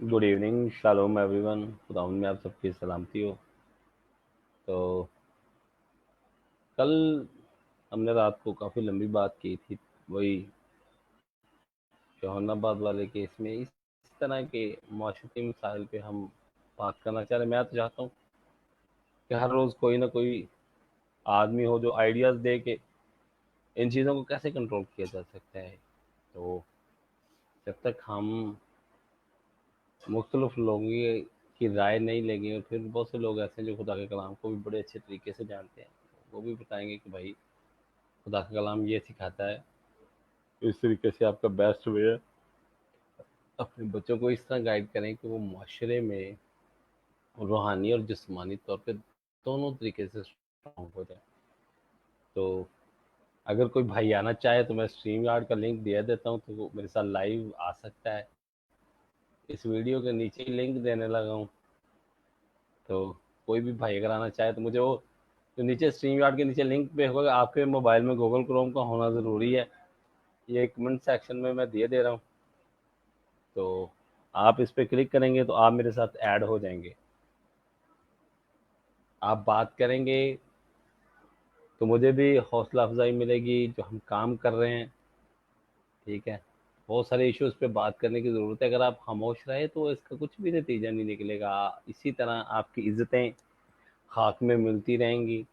Good evening, shalom everyone. खुदावंद में आप सबकी सलामती हो। तो कल हमने रात को काफ़ी लंबी बात की थी, वही जहानाबाद वाले केस में। इस तरह के माशरती मसाइल पे हम बात करना चाह रहे हैं। मैं तो चाहता हूँ कि हर रोज़ कोई ना कोई आदमी हो जो आइडियाज़ दे के इन चीज़ों को कैसे कंट्रोल किया जा सकता है। तो जब तक हम मुख्तलिफ लोगों की राय नहीं लेंगे, और फिर बहुत से लोग ऐसे हैं जो खुदा के कलाम को भी बड़े अच्छे तरीके से जानते हैं, वो भी बताएंगे कि भाई खुदा का कलाम ये सिखाता है, इस तरीके से आपका बेस्ट वे है। अपने बच्चों को इस तरह गाइड करें कि वो माशरे में रूहानी और जिस्मानी तौर पे दोनों तरीके से स्ट्रांग हो जाए। तो अगर कोई भाई आना चाहे तो मैं स्ट्रीम यार्ड का लिंक दे देता हूँ, तो वो मेरे साथ लाइव आ सकता है। इस वीडियो के नीचे ही लिंक देने लगा हूँ। तो कोई भी भाई अगर आना चाहे तो मुझे वो जो नीचे स्ट्रीम यार्ड के नीचे लिंक पे होगा, आपके मोबाइल में गूगल क्रोम का होना ज़रूरी है। ये कमेंट सेक्शन में मैं दे रहा हूँ। तो आप इस पर क्लिक करेंगे तो आप मेरे साथ ऐड हो जाएंगे। आप बात करेंगे तो मुझे भी हौसला अफजाई मिलेगी जो हम काम कर रहे हैं। ठीक है, बहुत सारे इश्यूज पे बात करने की ज़रूरत है। अगर आप खामोश रहे तो इसका कुछ भी नतीजा नहीं निकलेगा। इसी तरह आपकी इज्जतें खाक में मिलती रहेंगी।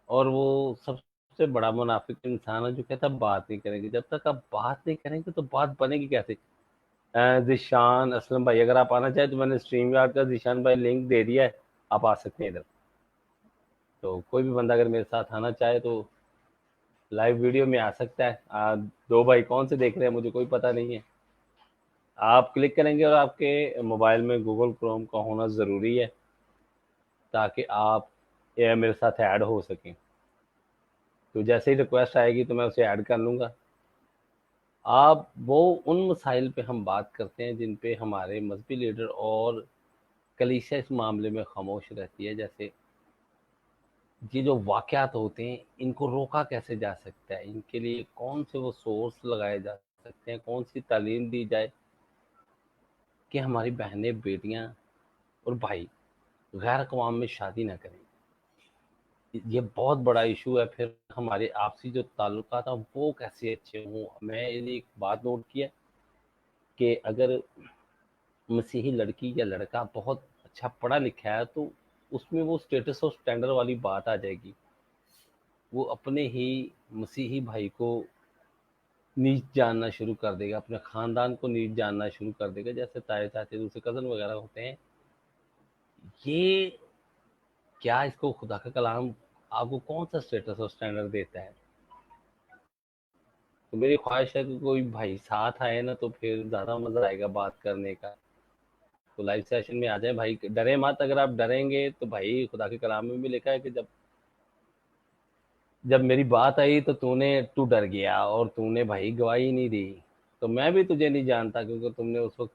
और वो सबसे बड़ा मुनाफिक इंसान है जो कहता है बात नहीं करेंगे। जब तक आप बात नहीं करेंगे तो बात बनेगी कैसे। जिशान असलम भाई, अगर आप आना चाहें तो मैंने स्ट्रीम यार्ड का जिशान भाई लिंक दे दिया है, आप आ सकते हैं इधर। तो कोई भी बंदा अगर मेरे साथ आना चाहे तो लाइव वीडियो में आ सकता है। दो भाई कौन से देख रहे हैं मुझे कोई पता नहीं है। आप क्लिक करेंगे और आपके मोबाइल में गूगल क्रोम का होना ज़रूरी है ताकि आप ये मेरे साथ ऐड हो सकें। तो जैसे ही रिक्वेस्ट आएगी तो मैं उसे ऐड कर लूँगा। आप वो उन मसाइल पे हम बात करते हैं जिन पे हमारे मजहबी लीडर और कलीसिया इस मामले में खामोश रहती है। जैसे ये जो वाक़यात होते हैं, इनको रोका कैसे जा सकता है, इनके लिए कौन से वो सोर्स लगाए जा सकते हैं, कौन सी तालीम दी जाए कि हमारी बहनें, बेटियां और भाई गैर अक़वाम में शादी ना करें। ये बहुत बड़ा इशू है। फिर हमारे आपसी जो ताल्लुकात हैं वो कैसे अच्छे हों। मैंने एक बात नोट किया कि अगर मसीही लड़की या लड़का बहुत अच्छा पढ़ा लिखा है तो उसमें वो स्टेटस और स्टैंडर्ड वाली बात आ जाएगी। वो अपने ही मसीही भाई को नीच जानना शुरू कर देगा, अपने ख़ानदान को नीच जानना शुरू कर देगा। जैसे ताए चाचे दूसरे कज़न वगैरह होते हैं। ये क्या, इसको खुदा का कलाम आपको कौन सा स्टेटस और स्टैंडर्ड देता है। तो मेरी ख्वाहिश है कि कोई भाई साथ आए ना, तो फिर ज़्यादा मज़ा आएगा बात करने का। तो लाइव सेशन में आ जाए भाई, डरे मत। अगर आप डरेंगे तो भाई खुदा के कलाम में भी लिखा है कि जब जब मेरी बात आई तो तू डर गया और तूने भाई गवाही नहीं दी। तो मैं भी तुझे नहीं जानता, क्योंकि तुमने उस वक्त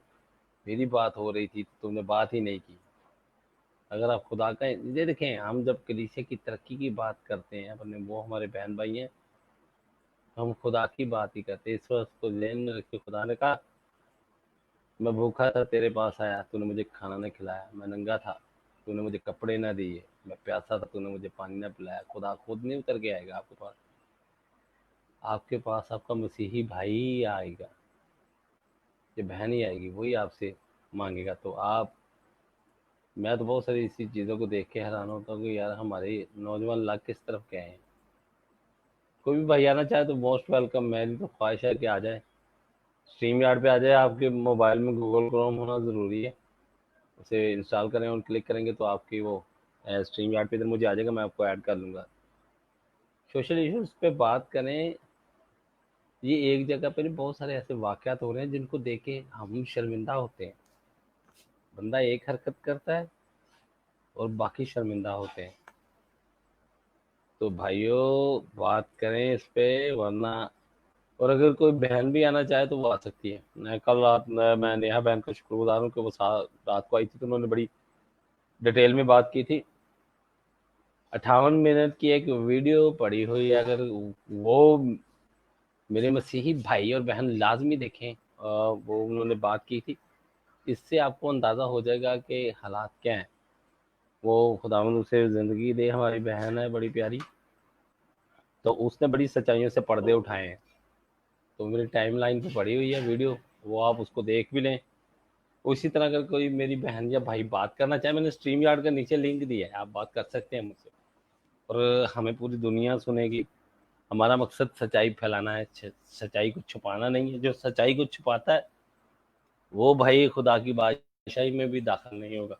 मेरी बात हो रही थी तो तुमने बात ही नहीं की। अगर आप खुदा का ये देखें, हम जब कलीसिया की तरक्की की बात करते हैं अपने, वो हमारे बहन भाई हैं, हम खुदा की बात ही करते हैं। इस वक्त को ज़हन में रखिए, खुदा ने कहा मैं भूखा था तेरे पास आया, तूने मुझे खाना नहीं खिलाया। मैं नंगा था, तूने मुझे कपड़े ना दिए। मैं प्यासा था, तूने मुझे पानी ना पिलाया। खुदा खुद नहीं उतर के आएगा आपके पास। आपके पास आपका मसीही भाई ही आएगा, ये बहन ही आएगी, वही आपसे मांगेगा। तो आप मैं तो बहुत सारी इसी चीज़ों को देख के हैरान होता हूँ कि यार हमारे नौजवान लाख किस तरफ गए हैं। कोई भी भाई आना चाहे तो मोस्ट वेलकम। मेरी तो ख्वाहिश है कि आ जाए, स्ट्रीम यार्ड पे आ जाए। आपके मोबाइल में गूगल क्रोम होना ज़रूरी है, उसे इंस्टॉल करें और क्लिक करेंगे तो आपकी वो स्ट्रीम यार्ड पे इधर मुझे आ जाएगा, मैं आपको ऐड कर लूँगा। सोशल इश्यूज पे बात करें, ये एक जगह पर बहुत सारे ऐसे वाक़यात हो रहे हैं जिनको देख के हम शर्मिंदा होते हैं। बंदा एक हरकत करता है और बाकी शर्मिंदा होते हैं। तो भाइयों बात करें इस पे, वरना और अगर कोई बहन भी आना चाहे तो वो आ सकती है। कल रात मैं नेहा बहन का शुक्रगुजार हूँ कि वो रात को आई थी, तो उन्होंने बड़ी डिटेल में बात की थी। 58 मिनट की एक वीडियो पड़ी हुई है, अगर वो मेरे मसीही भाई और बहन लाजमी देखें। वो उन्होंने बात की थी इससे आपको अंदाज़ा हो जाएगा कि हालात क्या हैं। वो खुदावंद उसे ज़िंदगी दे, हमारी बहन है बड़ी प्यारी, तो उसने बड़ी सच्चाइयों से पर्दे उठाए हैं। तो मेरी टाइमलाइन पे पड़ी हुई है वीडियो, वो आप उसको देख भी लें। उसी तरह अगर कोई मेरी बहन या भाई बात करना चाहे, मैंने स्ट्रीम यार्ड का नीचे लिंक दिया है, आप बात कर सकते हैं मुझसे, और हमें पूरी दुनिया सुनेगी। हमारा मकसद सच्चाई फैलाना है, सच्चाई को छुपाना नहीं है। जो सच्चाई को छुपाता है वो भाई खुदा की बादशाही में भी दाखिल नहीं होगा।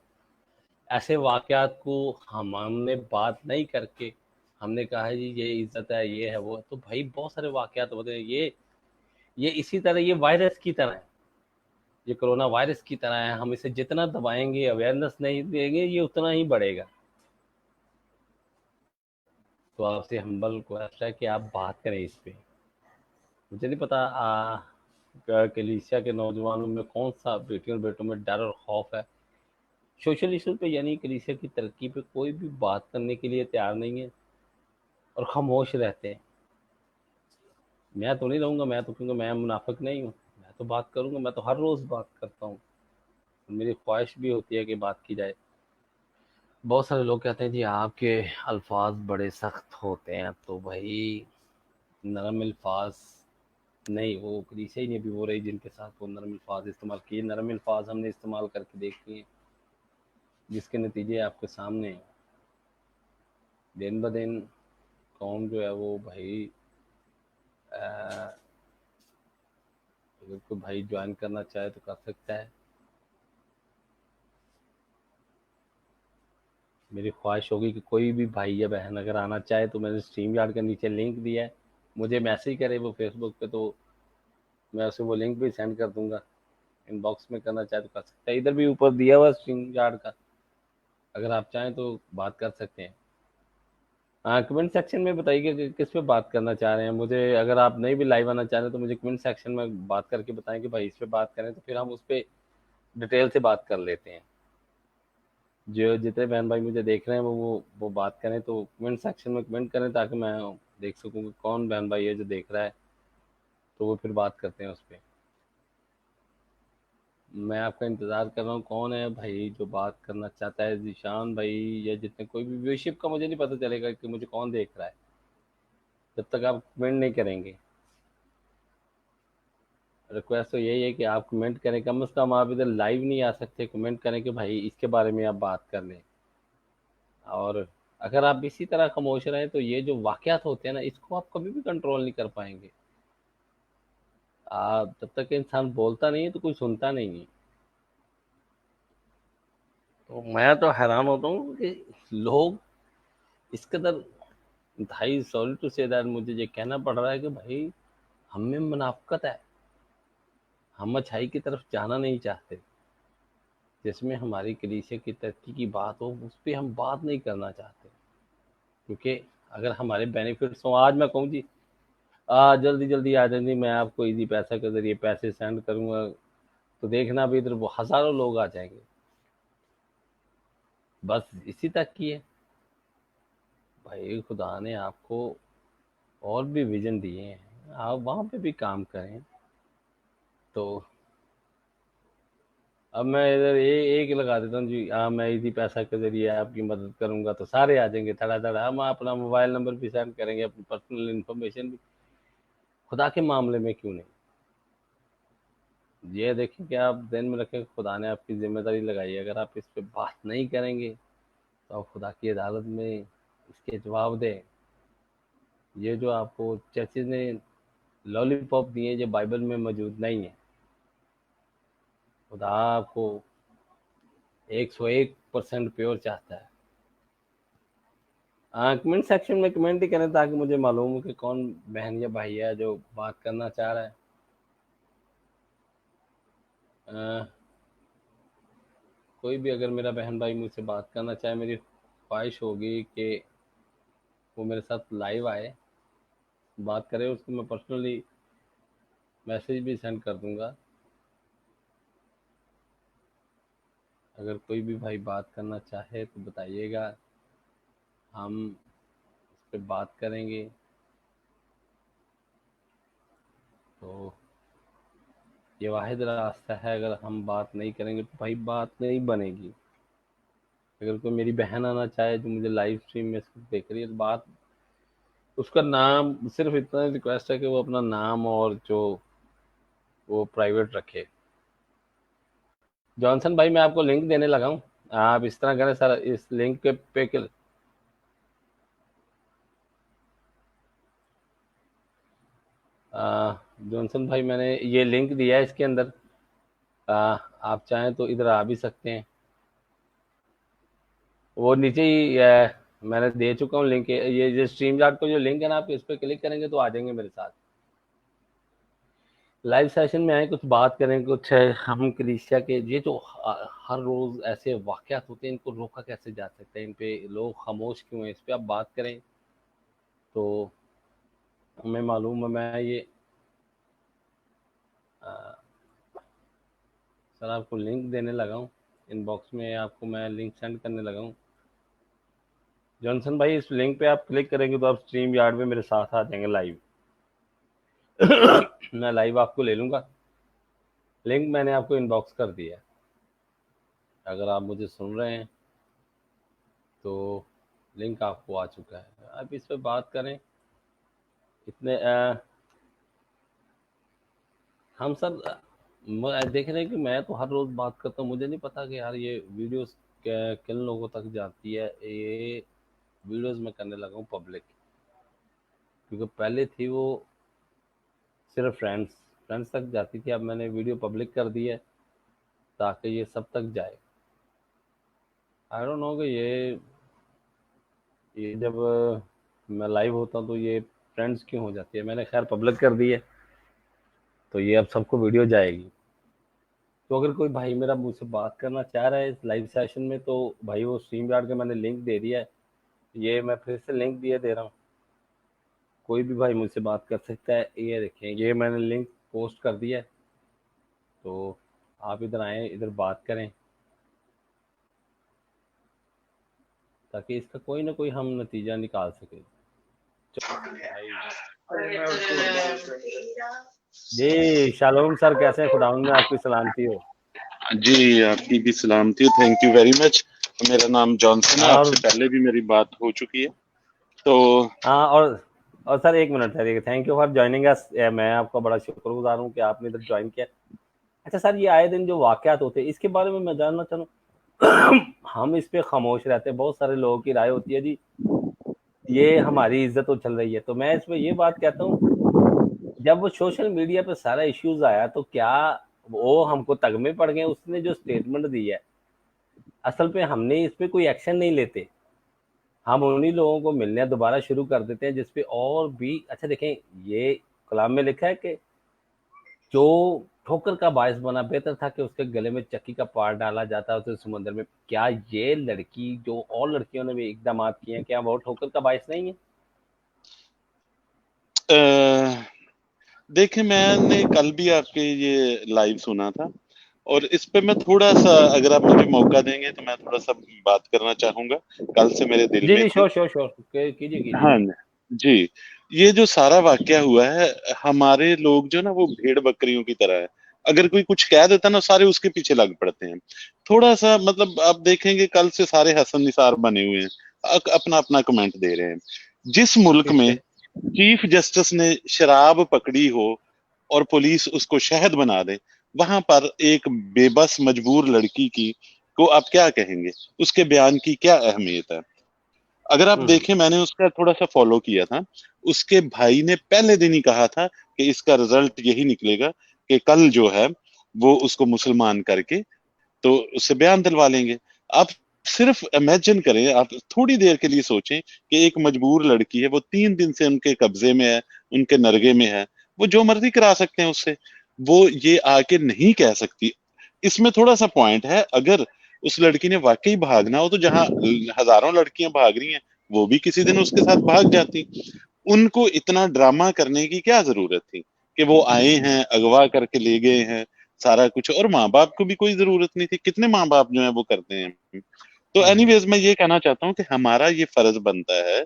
ऐसे वाक़यात को हमने बात नहीं करके हमने कहा है जी ये इज़्ज़त है, ये है, वो है, तो भाई बहुत सारे वाक़यात होते हैं। ये इसी तरह ये वायरस की तरह है, ये कोरोना वायरस की तरह है। हम इसे जितना दबाएँगे, अवेयरनेस नहीं देंगे, ये उतना ही बढ़ेगा। तो आपसे हम्बल रिक्वेस्ट है कि आप बात करें इस पे। मुझे नहीं पता कलीसिया के नौजवानों में कौन सा बेटियों और बेटों में डर और खौफ है। सोशल इशू पे यानी कलीसिया की तरक्की पे कोई भी बात करने के लिए तैयार नहीं है और खामोश रहते हैं। मैं तो नहीं रहूँगा, मैं तो, क्योंकि मैं मुनाफिक नहीं हूँ, मैं तो बात करूँगा, मैं तो हर रोज़ बात करता हूँ। मेरी ख्वाहिश भी होती है कि बात की जाए। बहुत सारे लोग कहते हैं जी आपके अल्फाज बड़े सख्त होते हैं, तो भाई नरम अल्फाज नहीं, वो कलीसिया ही नहीं अभी हो रही जिनके साथ वो नरम अल्फाज इस्तेमाल किए। नरम अल्फाज हमने इस्तेमाल करके देख लिए, जिसके नतीजे आपके सामने हैं। दिन ब दिन कौम जो है वो भाई, अगर कोई भाई ज्वाइन करना चाहे तो कर सकता है। मेरी ख्वाहिश होगी कि कोई भी भाई या बहन अगर आना चाहे तो मैंने स्ट्रीम यार्ड के नीचे लिंक दिया है, मुझे मैसेज करे वो फेसबुक पे, तो मैं उसे वो लिंक भी सेंड कर दूंगा। इनबॉक्स में करना चाहे तो कर सकता है, इधर भी ऊपर दिया हुआ स्ट्रीम यार्ड का, अगर आप चाहें तो बात कर सकते हैं। हाँ, कमेंट सेक्शन में बताइए कि किस पे बात करना चाह रहे हैं। मुझे, अगर आप नहीं भी लाइव आना चाह रहे हैं तो मुझे कमेंट सेक्शन में बात करके बताएं कि भाई इस पे बात करें, तो फिर हम उस पर डिटेल से बात कर लेते हैं। जो जितने बहन भाई मुझे देख रहे हैं वो बात करें, तो कमेंट सेक्शन में कमेंट करें ताकि मैं देख सकूं कि कौन बहन भाई है जो देख रहा है, तो वो फिर बात करते हैं उस पर। मैं आपका इंतज़ार कर रहा हूँ, कौन है भाई जो बात करना चाहता है, जीशान भाई या जितने, कोई भी व्यूशिप का मुझे नहीं पता चलेगा कि मुझे कौन देख रहा है जब तक आप कमेंट नहीं करेंगे। रिक्वेस्ट तो यही है कि आप कमेंट करें, कम से कम आप इधर लाइव नहीं आ सकते, कमेंट करें कि भाई इसके बारे में आप बात कर लें। और अगर आप इसी तरह खामोश रहें तो ये जो वाकयात होते हैं ना, इसको आप कभी भी कंट्रोल नहीं कर पाएंगे। आप जब तक इंसान बोलता नहीं है तो कोई सुनता नहीं है। तो मैं तो हैरान होता हूँ कि लोग इस कदर, भाई सॉरी टू से दैट मुझे ये कहना पड़ रहा है कि भाई हम में मुनाफिकत है, हम अच्छाई की तरफ जाना नहीं चाहते। जिसमें हमारी कलीसिया की तरक्की की बात हो उस पर हम बात नहीं करना चाहते, क्योंकि अगर हमारे बेनिफिट्स हों, आज मैं कहूँ जी जल्दी जल्दी आ जाएंगे, मैं आपको इजी पैसा के जरिए पैसे सेंड करूँगा, तो देखना भी इधर वो हज़ारों लोग आ जाएंगे। बस इसी तक की है। भाई खुदा ने आपको और भी विजन दिए हैं, आप वहाँ पे भी काम करें। तो अब मैं इधर एक लगा देता हूँ जी, हाँ मैं इसी पैसा के जरिए आपकी मदद करूंगा, तो सारे आ जाएंगे धड़ा धड़ा। हम अपना मोबाइल नंबर भी सेंड करेंगे, अपनी पर्सनल इन्फॉर्मेशन भी। खुदा के मामले में क्यों नहीं। ये देखें कि आप ध्यान में रखें, खुदा ने आपकी जिम्मेदारी लगाई है, अगर आप इस पे बात नहीं करेंगे तो आप खुदा की अदालत में इसके जवाब दें। ये जो आपको चर्चिज ने लॉलीपॉप दिए जो बाइबल में मौजूद नहीं है, खुदा आपको 101% प्योर चाहता है। हाँ, कमेंट सेक्शन में कमेंट ही करें ताकि मुझे मालूम हो कि कौन बहन या भाई है जो बात करना चाह रहा है। अ, कोई भी अगर मेरा बहन भाई मुझसे बात करना चाहे, मेरी ख्वाहिश होगी कि वो मेरे साथ लाइव आए, बात करें, उसको मैं पर्सनली मैसेज भी सेंड कर दूंगा। अगर कोई भी भाई बात करना चाहे तो बताइएगा, हम इस पर बात करेंगे। तो ये वाहिद रास्ता है, अगर हम बात नहीं करेंगे तो भाई बात नहीं बनेगी। अगर कोई मेरी बहन आना चाहे जो मुझे लाइव स्ट्रीम में देख रही है, तो बात, उसका नाम, सिर्फ इतना रिक्वेस्ट है कि वो अपना नाम और जो वो प्राइवेट रखे। जॉनसन भाई मैं आपको लिंक देने लगा हूँ, आप इस तरह करें सर, इस लिंक पे जॉनसन भाई मैंने ये लिंक दिया है, इसके अंदर आप चाहें तो इधर आ भी सकते हैं। वो नीचे ही मैंने दे चुका हूँ लिंक। ये स्ट्रीम यार्ड को जो लिंक है ना, आप इस पर क्लिक करेंगे तो आ जाएंगे मेरे साथ। लाइव सेशन में आए, कुछ बात करें, कुछ है हम क्रिश्चिया के ये जो हर रोज ऐसे वाकयात होते हैं, इनको रोका कैसे जा सकता है, इन पे लोग खामोश क्यों हैं, इस पे आप बात करें तो हमें मालूम है। मैं ये सर आपको लिंक देने लगा हूँ, इनबॉक्स में आपको मैं लिंक सेंड करने लगा हूँ। जॉनसन भाई इस लिंक पे आप क्लिक करेंगे तो आप स्ट्रीम यार्ड में मेरे साथ आ जाएंगे लाइव। मैं लाइव आपको ले लूंगा। लिंक मैंने आपको इनबॉक्स कर दिया है, अगर आप मुझे सुन रहे हैं तो लिंक आपको आ चुका है, आप इस पे बात करें। इतने हम सब देख रहे हैं कि मैं तो हर रोज बात करता हूँ, मुझे नहीं पता कि यार ये वीडियोस किन लोगों तक जाती है। ये वीडियोस मैं करने लगा हूँ पब्लिक, क्योंकि पहले थी वो सिर्फ फ्रेंड्स फ्रेंड्स तक जाती थी, अब मैंने वीडियो पब्लिक कर दी है ताकि ये सब तक जाए। आई डोंट नो कि ये जब मैं लाइव होता हूँ तो ये फ्रेंड्स क्यों हो जाती है। मैंने खैर पब्लिक कर दी है, तो ये अब सबको वीडियो जाएगी। तो अगर कोई भाई मेरा मुझसे बात करना चाह रहा है इस लाइव सेशन में, तो भाई वो स्ट्रीम यार्ड का मैंने लिंक दे दिया है, ये मैं फिर से लिंक दिए दे रहा हूँ, कोई भी भाई मुझसे बात कर सकता है। ये देखें, ये मैंने लिंक पोस्ट कर दिया है, तो आप इधर आएँ, इधर बात करें, ताकि इसका कोई ना कोई हम नतीजा निकाल सके। जी शालोम सर, कैसे हैं? खुदावंद में आपकी सलामती हो। जी, आपकी भी सलामती हो। Thank you very much. मेरा नाम जॉनसन है, और आपसे पहले भी मेरी बात हो चुकी है। तो हाँ, और सर एक minute sir, thank you for joining us. मैं आपका बड़ा शुक्रगुजार हूँ कि आपने इधर ज्वाइन किया। अच्छा सर, ये आए दिन जो वाकयात होते हैं इसके बारे में मैं जानना चाहूँ। हम इस पे खामोश रहते हैं, बहुत सारे लोगों की राय होती है जी ये हमारी इज्जत तो चल रही है, तो मैं इसमें ये बात कहता हूँ, जब वो सोशल मीडिया पे सारा इश्यूज आया तो क्या वो हमको तगमे पड़ गए, उसने जो स्टेटमेंट दी है, असल पे हमने इस पे कोई एक्शन नहीं लेते, हम उन्हीं लोगों को मिलने दोबारा शुरू कर देते हैं जिसपे और भी। अच्छा देखें, ये कलाम में लिखा है कि जो ठोकर का बायस बना, बेहतर था कि उसके गले में चक्की का पार डाला जाता उसे समुद्र में। क्या ये लड़की जो और लड़कियों ने भी इकदाम किए हैं, क्या वो ठोकर का बायस नहीं है? देखिए, मैंने कल भी आपके ये लाइव सुना था, और इस पे मैं थोड़ा सा, अगर आप मुझे मौका देंगे तो मैं थोड़ा सा बात करना चाहूंगा। कल से मेरे दिल जी में जी, थी। श्योर श्योर श्योर, कीजिए कीजिए। हाँ जी, ये जो सारा वाकया हुआ है, हमारे लोग जो ना वो भेड़ बकरियों की तरह है। अगर कोई कुछ कह देता ना, सारे उसके पीछे लग पड़ते हैं। थोड़ा सा मतलब आप देखेंगे, कल से सारे हसन निसार बने हुए हैं, अपना अपना कमेंट दे रहे हैं। जिस मुल्क ठीक में है। चीफ जस्टिस ने शराब पकड़ी हो और पुलिस उसको शहद बना दे, वहां पर एक बेबस मजबूर लड़की की को आप क्या कहेंगे? उसके बयान की क्या अहमियत है? अगर आप हम्म देखें, मैंने उसका थोड़ा सा फॉलो किया था। उसके भाई ने पहले दिन ही कहा था कि इसका रिजल्ट यही निकलेगा कि कल जो है वो उसको मुसलमान करके तो उससे बयान दिलवा लेंगे। आप सिर्फ इमेजिन करें, आप थोड़ी देर के लिए सोचें कि एक मजबूर लड़की है, वो 3 दिन से उनके कब्जे में है, उनके नरगे में है, वो जो मर्जी करा सकते हैं उससे, वो ये आके नहीं कह सकती। इसमें थोड़ा सा पॉइंट है, अगर उस लड़की ने वाकई भागना हो तो जहां हजारों लड़कियां भाग रही हैं, वो भी किसी दिन उसके साथ भाग जाती। उनको इतना ड्रामा करने की क्या जरूरत थी कि वो आए हम्म हैं, अगवा करके ले गए हैं सारा कुछ, और माँ बाप को भी कोई जरूरत नहीं थी। कितने माँ बाप जो है वो करते हैं। तो हम्म एनीवेज, मैं ये कहना चाहता हूँ कि हमारा ये फर्ज बनता है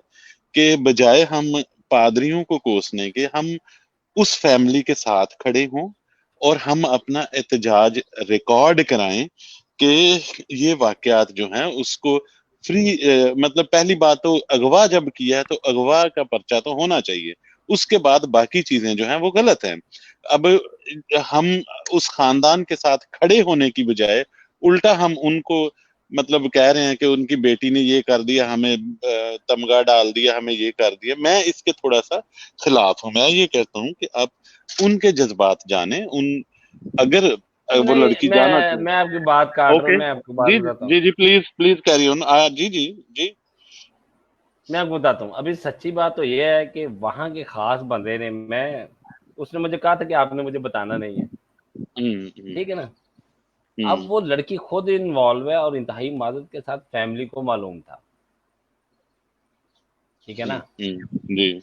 कि बजाय हम पादरियों को कोसने के, हम उस फैमिली के साथ खड़े हों और हम अपना एहतजाज रिकॉर्ड कराएं कि ये वाकयात जो हैं उसको फ्री, मतलब पहली बात तो अगवा जब किया है तो अगवा का पर्चा तो होना चाहिए, उसके बाद बाकी चीजें जो हैं वो गलत हैं। अब हम उस खानदान के साथ खड़े होने की बजाय उल्टा हम उनको मतलब कह रहे हैं कि उनकी बेटी ने ये कर दिया, हमें तमगा डाल दिया, हमें ये कर दिया। मैं इसके थोड़ा सा खिलाफ हूं। मैं ये कहता हूं कि आप उनके जज्बात जाने, उन अगर वो नहीं, लड़की जाना मैं चाहिए। मैं आपकी बात काट रहा हूँ, ओके, मैं आपको बात जी बताता हूँ। जी जी, प्लीज प्लीज कैरी ऑन। जी जी जी। मैं आपको बताता हूँ, अभी सच्ची बात तो ये है कि वहां के खास बंदे ने, मैं उसने मुझे कहा था कि आपने मुझे बताना नहीं है, हम्म। ठीक है ना। अब हम्म वो लड़की खुद इन्वॉल्व है और इंतहाई मदद के साथ फैमिली को मालूम था, ठीक है ना। जी।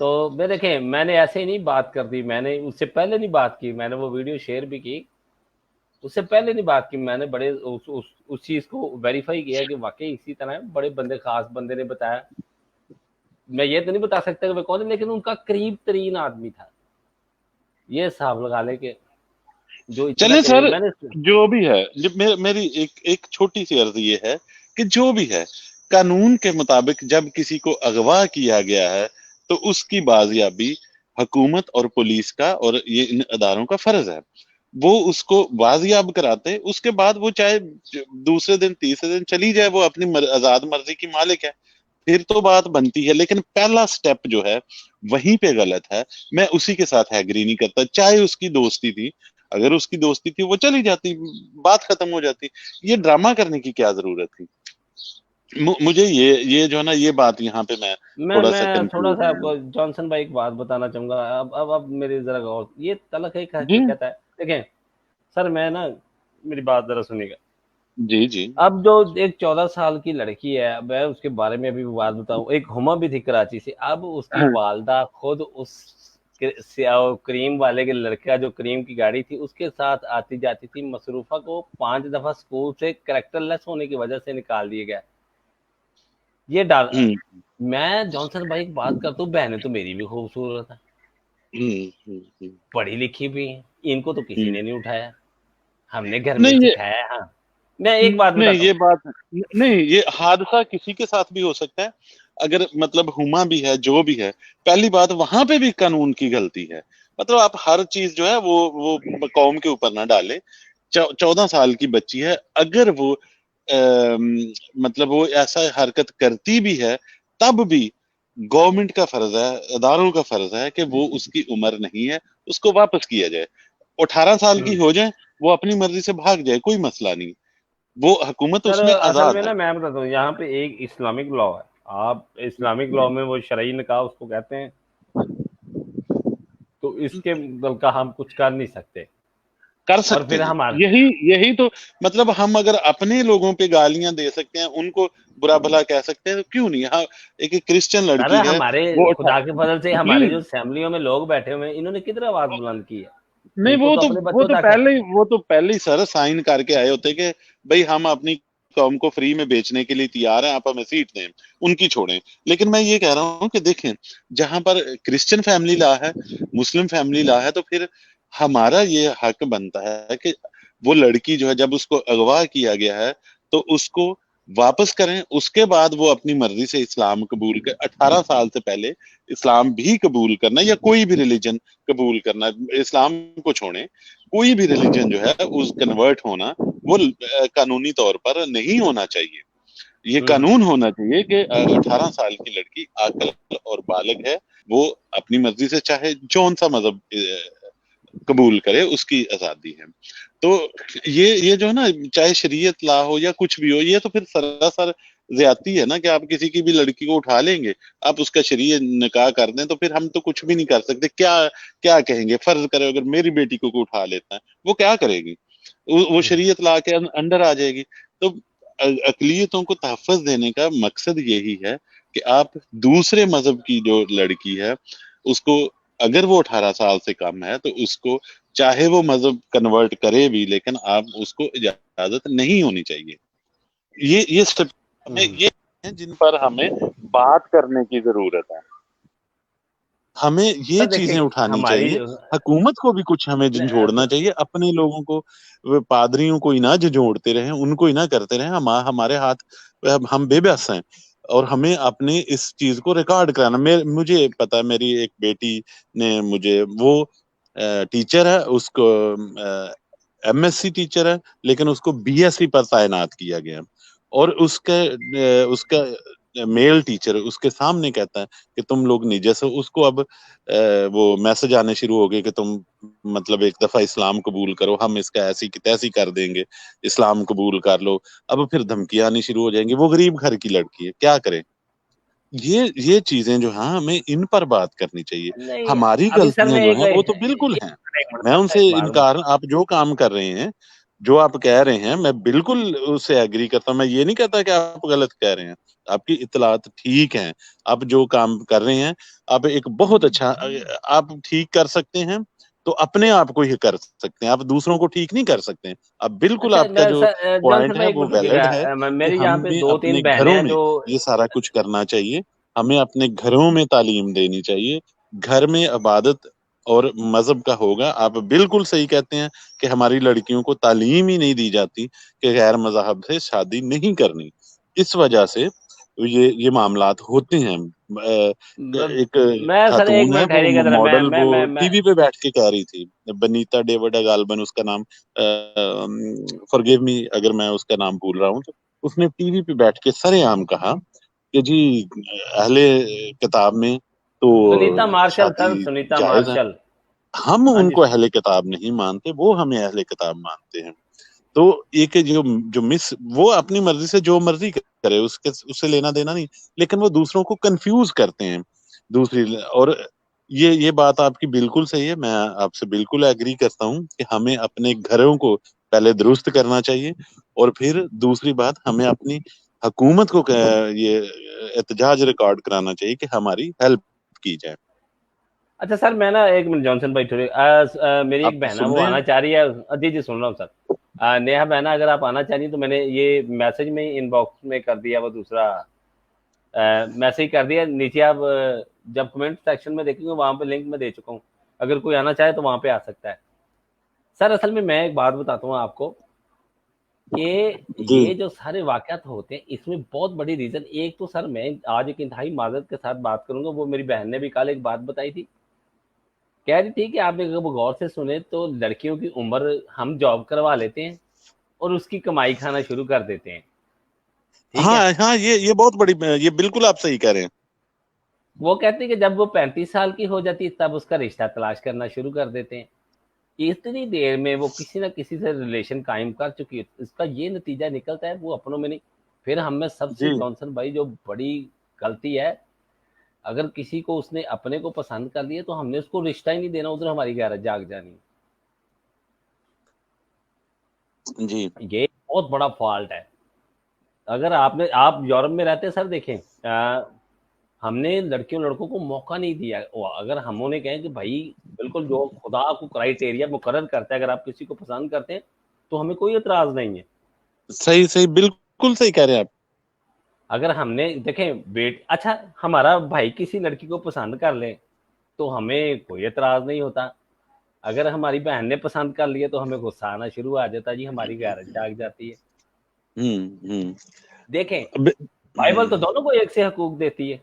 तो मैं देखें, मैंने ऐसे ही नहीं बात कर दी, मैंने उससे पहले नहीं बात की, मैंने वो वीडियो शेयर भी की, उससे पहले नहीं बात की। मैंने बड़े उस चीज को वेरीफाई किया कि वाकई इसी तरह है, बड़े बंदे, खास बंदे ने बताया। मैं ये तो नहीं बता सकता कि मैं कौन, लेकिन उनका करीब तरीन आदमी था। ये हिसाब लगा ले कि जो इतना चलें करीब सर, मैंने। जो भी है, जब मेरी एक एक छोटी सी अर्ज ये है कि जो भी है, कानून के मुताबिक जब किसी को अगवा किया गया है तो उसकी बाजियाबी हुकूमत और पुलिस का और ये इन अदारों का फर्ज है। वो उसको बाजियाब कराते, उसके बाद वो चाहे दूसरे दिन तीसरे दिन चली जाए, वो अपनी आजाद मर्जी की मालिक है, फिर तो बात बनती है। लेकिन पहला स्टेप जो है वहीं पे गलत है। मैं उसी के साथ एग्री नहीं करता, चाहे उसकी दोस्ती थी, अगर उसकी दोस्ती थी वो चली जाती, बात खत्म हो जाती। ये ड्रामा करने की क्या जरूरत थी? मुझे ये जो है ना, ये बात यहाँ पे मैं थोड़ा सा मैं थोड़ा कंफ्यूज सा हूँ। आपको जॉनसन भाई एक बात बताना चाहूंगा। अब मेरी जरा गौर, ये तलक एक जी हकीकत है। देखें सर, मैं ना, मेरी बात जरा सुनिएगा। जी जी। अब जो एक 14 साल की लड़की है, मैं उसके बारे में अभी बात बताऊं, एक हुमा भी थी कराची से। अब उसकी वालदा खुद उस क्रीम वाले के लड़का, जो क्रीम की गाड़ी थी उसके साथ आती जाती थी। मसरूफा को 5 दफा स्कूल से करेक्टरलेस होने की वजह से निकाल दिया गया। ये डाल, हम्म मैं जॉनसन भाई की बात करता हूँ, बहनें तो मेरी भी खूबसूरत है, हम्म। पढ़ी लिखी भी हैं, इनको तो किसी हम्म। ने नहीं उठाया, हमने घर में नहीं ये सिखाया है। हाँ, मैं एक बात नहीं बताता हूँ। ये बात नहीं, ये हादसा किसी के साथ भी हो सकता है। अगर मतलब हुमा भी है, जो भी है, पहली बात वहां पे भी कानून की गलती है। मतलब आप हर चीज जो है वो कौम के ऊपर ना डाले। 14 साल की बच्ची है, अगर वो मतलब वो ऐसा हरकत करती भी है, तब भी गवर्नमेंट का फर्ज है, अदारों का फर्ज है कि वो उसकी उम्र नहीं है, उसको वापस किया जाए। 18 साल की हम्म। हो जाए, वो अपनी मर्जी से भाग जाए, कोई मसला नहीं, वो हुकूमत सर उसमें असल आजाद में है। ना, मैं बताता हूँ, यहाँ पे एक इस्लामिक लॉ है। आप इस्लामिक लॉ में वो शरई निकाह उसको कहते हैं, तो इसके बल का हम कुछ कर नहीं सकते। कर और सकते फिर हैं, हमारे, यही यही तो मतलब, हम अगर अपने लोगों पे गालियां दे सकते हैं, उनको बुरा भला कह सकते हैं, तो क्यों नहीं? हाँ, एक क्रिश्चियन सर लड़की है, हमारे, वो खुदा के फजल से जी। हमारे जो असेंबलियों में लोग बैठे हुए हैं, इन्होंने किधर आवाज बुलंद की है? नहीं, उनको तो अपने वो बच्चों तो तक है। पहले ही सर साइन करके आए होते कि भाई हम अपनी कौम को फ्री में बेचने के लिए तैयार हैं, आप हमें सीट दें, उनकी छोड़ें। लेकिन मैं ये कह रहा हूँ कि देखें, जहां पर क्रिश्चियन फैमिली ला है, मुस्लिम फैमिली ला है, तो फिर हमारा ये हक बनता है कि वो लड़की जो है, जब उसको अगवा किया गया है, तो उसको वापस करें। उसके बाद वो अपनी मर्जी से इस्लाम कबूल कर, 18 साल से पहले इस्लाम भी कबूल करना या कोई भी रिलीजन कबूल करना, इस्लाम को छोड़ें, कोई भी रिलीजन जो है उस कन्वर्ट होना, वो कानूनी तौर पर नहीं होना चाहिए। ये हम्म। कानून होना चाहिए कि 18 साल की लड़की आकल और बालिग है, वो अपनी मर्जी से चाहे जौन सा मजहब कबूल करे, उसकी आजादी है। तो ये जो है ना, चाहे शरीयत ला हो या कुछ भी हो, ये तो फिर सरासर ज्यादती है ना, कि आप किसी की भी लड़की को उठा लेंगे, आप उसका शरीय निकाह कर दें, तो फिर हम तो कुछ भी नहीं कर सकते। क्या क्या कहेंगे? फर्ज करे अगर मेरी बेटी को कोई उठा लेता है, वो क्या करेगी? वो शरीयत ला के अंडर आ जाएगी। तो अकलियतों को तहफ़्फ़ुज़ देने का मकसद यही है कि आप दूसरे मजहब की जो लड़की है, उसको, अगर वो 18 साल से कम है, तो उसको चाहे वो मजहब कन्वर्ट करे भी, लेकिन आप उसको इजाजत नहीं होनी चाहिए। ये सब हमें, हम्म। ये हैं जिन पर हमें बात करने की जरूरत है। हमें ये सर चीजें देखिए उठानी हमारी चाहिए, हुकूमत को भी कुछ हमें झंझोड़ना चाहिए, अपने लोगों को, वो पादरियों को ही ना झंझोड़ते रहें, उनको ही ना करते रहें। हमारे हाथ, हम बेबस हैं, और हमें अपने इस चीज को रिकॉर्ड कराना। मुझे पता है, मेरी एक बेटी ने मुझे, वो टीचर है, उसको एमएससी टीचर है, लेकिन उसको बीएससी पर तैनात किया गया, और उसका मेल टीचर उसके सामने कहता है कि तुम लोग नहीं, जैसे उसको अब वो मैसेज आने शुरू हो गए कि तुम मतलब एक दफा इस्लाम कबूल करो, हम इसका ऐसी की तैसी कर देंगे, इस्लाम कबूल कर लो। अब फिर धमकियां आनी शुरू हो जाएंगी। वो गरीब घर की लड़की है, क्या करे? ये चीजें जो है, हमें इन पर बात करनी चाहिए। नहीं, हमारी अभी सर गलतियां मैं जो एक हैं वो तो बिल्कुल एक हैं, एक मिनट मैं सर, उनसे एक बात। इनकार, आप जो काम कर रहे हैं, जो आप कह रहे हैं, मैं बिल्कुल उससे एग्री करता हूँ। मैं ये नहीं कहता कि आप गलत कह रहे हैं, आपकी इत्तलात ठीक हैं, आप जो काम कर रहे हैं, आप एक बहुत अच्छा, आप ठीक कर सकते हैं तो अपने आप को ही कर सकते हैं, आप दूसरों को ठीक नहीं कर सकते हैं। अब बिल्कुल अच्छा आपका मैं जो सर पॉइंट जॉनसन है भाई एक वो मिनट वैलिड रुकिएगा। है कि मेरी यहाँ पे हमें दो अपने तीन बहनें घरों हैं में जो। ये सारा कुछ करना चाहिए, हमें अपने घरों में तालीम देनी चाहिए। घर में इबादत और मजहब का होगा। आप बिल्कुल सही कहते हैं कि हमारी लड़कियों को तालीम ही नहीं दी जाती कि गैर मजहब से शादी नहीं करनी। इस वजह से ये मामलात होते हैं। एक मैं सर एक खातून है, मिनट वो ठहरिएगा जरा, मॉडल, वो मैं टीवी पे बैठ के कह रही थी, बनीता डेविड गाल्बन उसका नाम, फॉरगिव मी अगर मैं उसका नाम भूल रहा हूँ, तो उसने टीवी पे बैठ के सरेआम कहा कि जी, अहले किताब में सुनीता तो मार्शल शादी सर, सुनीता जायज है। मार्शल। हम हाँ जी उनको अहले किताब नहीं मानते, वो हमें अहले किताब मानते हैं। तो एक जो जो मिस वो अपनी मर्जी से जो मर्जी करे, उससे लेना देना नहीं, लेकिन वो दूसरों को कंफ्यूज करते हैं दूसरी। और ये बात आपकी बिल्कुल सही है, मैं आपसे बिल्कुल एग्री करता हूँ कि हमें अपने घरों को पहले दुरुस्त करना चाहिए, और फिर दूसरी बात, हमें अपनी हुकूमत को ये एहतजाज रिकॉर्ड कराना चाहिए कि हमारी हेल्प की जाए। अच्छा सर, मैं ना एक मिनट जॉनसन भाई थोड़ी मेरी आप एक बहना सुन वो रहे आना हैं? चाह रही है। जी जी सुन रहा हूँ सर। नेहा बहना, अगर आप आना चाह रही हैं तो मैंने ये मैसेज में इनबॉक्स में कर दिया, वो दूसरा मैसेज कर दिया नीचे। आप जब कमेंट सेक्शन में देखेंगे वहां पे लिंक मैं दे चुका हूँ, अगर कोई आना चाहे तो वहां पे आ सकता है। सर असल में मैं एक बात बताता हूँ आपको कि जी ये जो सारे वाकयात होते हैं इसमें बहुत बड़ी रीजन, एक तो सर मैं आज एक इंतहाई माजरत के साथ बात करूंगा, वो मेरी बहन ने भी कल एक बात बताई थी। कह रही थी कि आप अगर वो गौर से सुने तो लड़कियों की उम्र हम जॉब करवा लेते हैं और उसकी कमाई खाना शुरू कर देते हैं। ठीक है। हाँ हाँ, ये बहुत बड़ी, ये बिल्कुल आप सही कह रहे हैं। वो कहते हैं कि जब वो 35 साल की हो जाती है तब उसका रिश्ता तलाश करना शुरू कर देते हैं। इतनी देर में वो किसी ना किसी से रिलेशन कायम कर चुकी है, इसका ये नतीजा निकलता है वो अपनों में नहीं। फिर हम में सबसे जी जॉनसन भाई जो बड़ी गलती है, अगर किसी को उसने अपने को पसंद कर लिया तो हमने उसको रिश्ता ही नहीं देना, उधर हमारी गैरत जाग जानी। जी ये बहुत बड़ा फॉल्ट है। अगर आप यूरोप में रहते हैं सर, देखें हमने लड़कियों लड़कों को मौका नहीं दिया। अगर हम उन्हें कहें कि भाई बिल्कुल जो खुदा को क्राइटेरिया मुकर्रर करता है, अगर आप किसी को पसंद करते हैं तो हमें कोई एतराज नहीं है। सही सही, बिल्कुल सही कह रहे हैं आप। अगर हमने देखें अच्छा हमारा भाई किसी लड़की को पसंद कर ले तो हमें कोई एतराज नहीं होता। अगर हमारी बहन ने पसंद कर लिया तो हमें गुस्सा आना शुरू आ जाता जी, हमारी गैरत जाग जाती है। हम्म। देखें बि- बाइबल तो हम्म, दोनों को एक से हकूक देती है।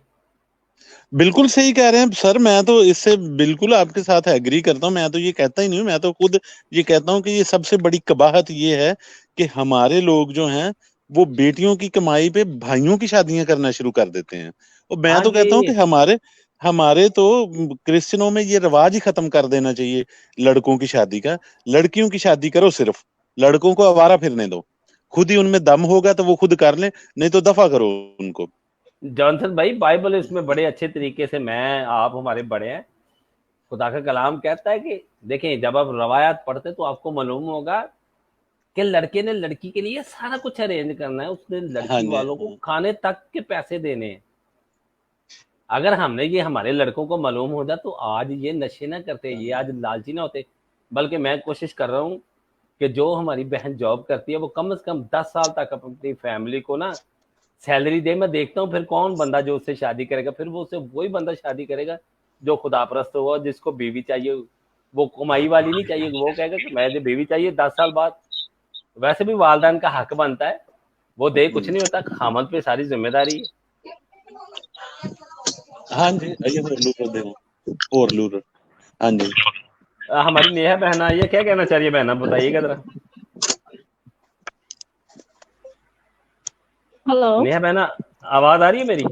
बिल्कुल सही कह रहे हैं सर। मैं तो इससे बिल्कुल आपके साथ एग्री करता हूँ। मैं तो ये कहता ही नहीं हूँ, मैं तो खुद ये कहता हूँ कि ये सबसे बड़ी कबाहत ये है कि हमारे लोग जो हैं, वो बेटियों की कमाई पे भाइयों की शादियां करना शुरू कर देते हैं। और मैं हाँ तो जी। कहता हूँ कि हमारे हमारे तो क्रिश्चियनों में ये रिवाज ही खत्म कर देना चाहिए लड़कों की शादी का। लड़कियों की शादी करो सिर्फ, लड़कों को आवारा फिरने दो। खुद ही उनमें दम होगा तो वो खुद कर लें, नहीं तो दफा करो उनको। जॉनसन भाई बाइबल इसमें बड़े अच्छे तरीके से, मैं आप हमारे बड़े हैं, खुदा का कलाम कहता है कि देखें जब आप रवायात पढ़ते तो आपको मालूम होगा कि लड़के ने लड़की के लिए सारा कुछ अरेंज करना है, उसने हाँ लड़की जी। वालों को खाने तक के पैसे देने हैं। अगर हमने ये हमारे लड़कों को मालूम हो जाए तो आज ये नशे ना करते, ये आज लालची ना होते। बल्कि मैं कोशिश कर रहा हूँ कि जो हमारी बहन जॉब करती है वो कम से कम 10 साल तक अपनी फैमिली को ना सैलरी दे। मैं देखता हूँ फिर कौन बंदा जो उससे शादी करेगा, फिर वो उससे वही बंदा शादी करेगा जो खुदाप्रस्त हुआ, जिसको बीवी चाहिए, वो कमाई वाली नहीं चाहिए, वो कहेगा कि मुझे बीवी चाहिए 10 साल बाद। वैसे भी वालदान का हक बनता है, वो दे कुछ नहीं होता, खामद पे सारी जिम्मेदारी है। हाँ जी, ये लूर दे और लूर। हाँ जी हमारी नेहा बहन आई है, क्या कहना चाह रही है बहना, बताइएगा जरा। हेलो नेहा बहना, आवाज आ रही है मेरी?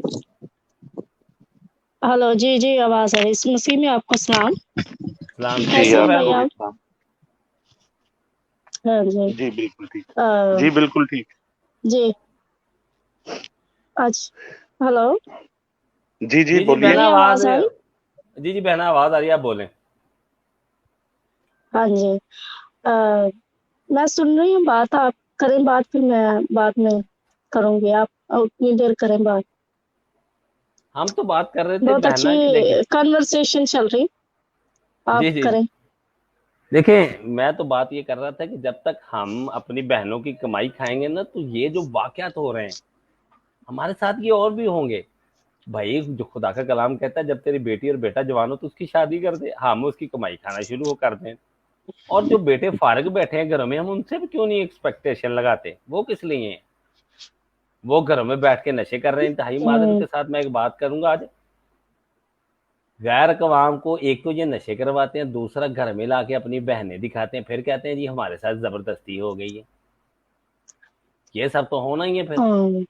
हेलो, जी जी आवाज आ रही है। इस मसीह में आपको सलाम। सलाम, जी, कैसे कैसे हो हैं बहन? भाई आपको भी आप? सलाम। हाँ जी। जी बिल्कुल ठीक। अ, जी बिल्कुल ठीक। जी आज हेलो, जी जी जी जी बोलिए। बहना, मेरी आवाज, आवाज आ रही? जी जी बहना आवाज आ रही है, आप बोलें। हाँ जी। अ, मैं सुन रही हूँ बात, आप करें बात, फिर मैं बाद में करूंगी। आप उतनी देर करें बात। हम तो बात कर रहे थे बहुत अच्छी बहना की, देखें। कन्वर्सेशन चल रही, आप जी जी करें। देखें, मैं तो बात ये कर रहा था कि जब तक हम अपनी बहनों की कमाई खाएंगे ना, तो ये जो वाकयात हो रहे हैं हमारे साथ, ये और भी होंगे। भाई, जो खुदा का कलाम कहता है, जब तेरी बेटी और बेटा जवान हो तो उसकी शादी कर दे, हम उसकी कमाई खाना शुरू हो कर दें। और जो बेटे फारग बैठे हैं घरों में, हम उनसे भी क्यों नहीं एक्सपेक्टेशन लगाते? वो किस लिए हैं? वो घरों में बैठ के नशे कर रहे हैं। इंतहाई मादरत हम्म, के साथ मैं एक बात करूंगा आज, गैर कवाम को एक तो ये नशे करवाते हैं, दूसरा घर में लाके अपनी बहनें दिखाते हैं, फिर कहते हैं जी हमारे साथ जबरदस्ती हो गई है। ये सब तो होना ही है फिर। हम्म।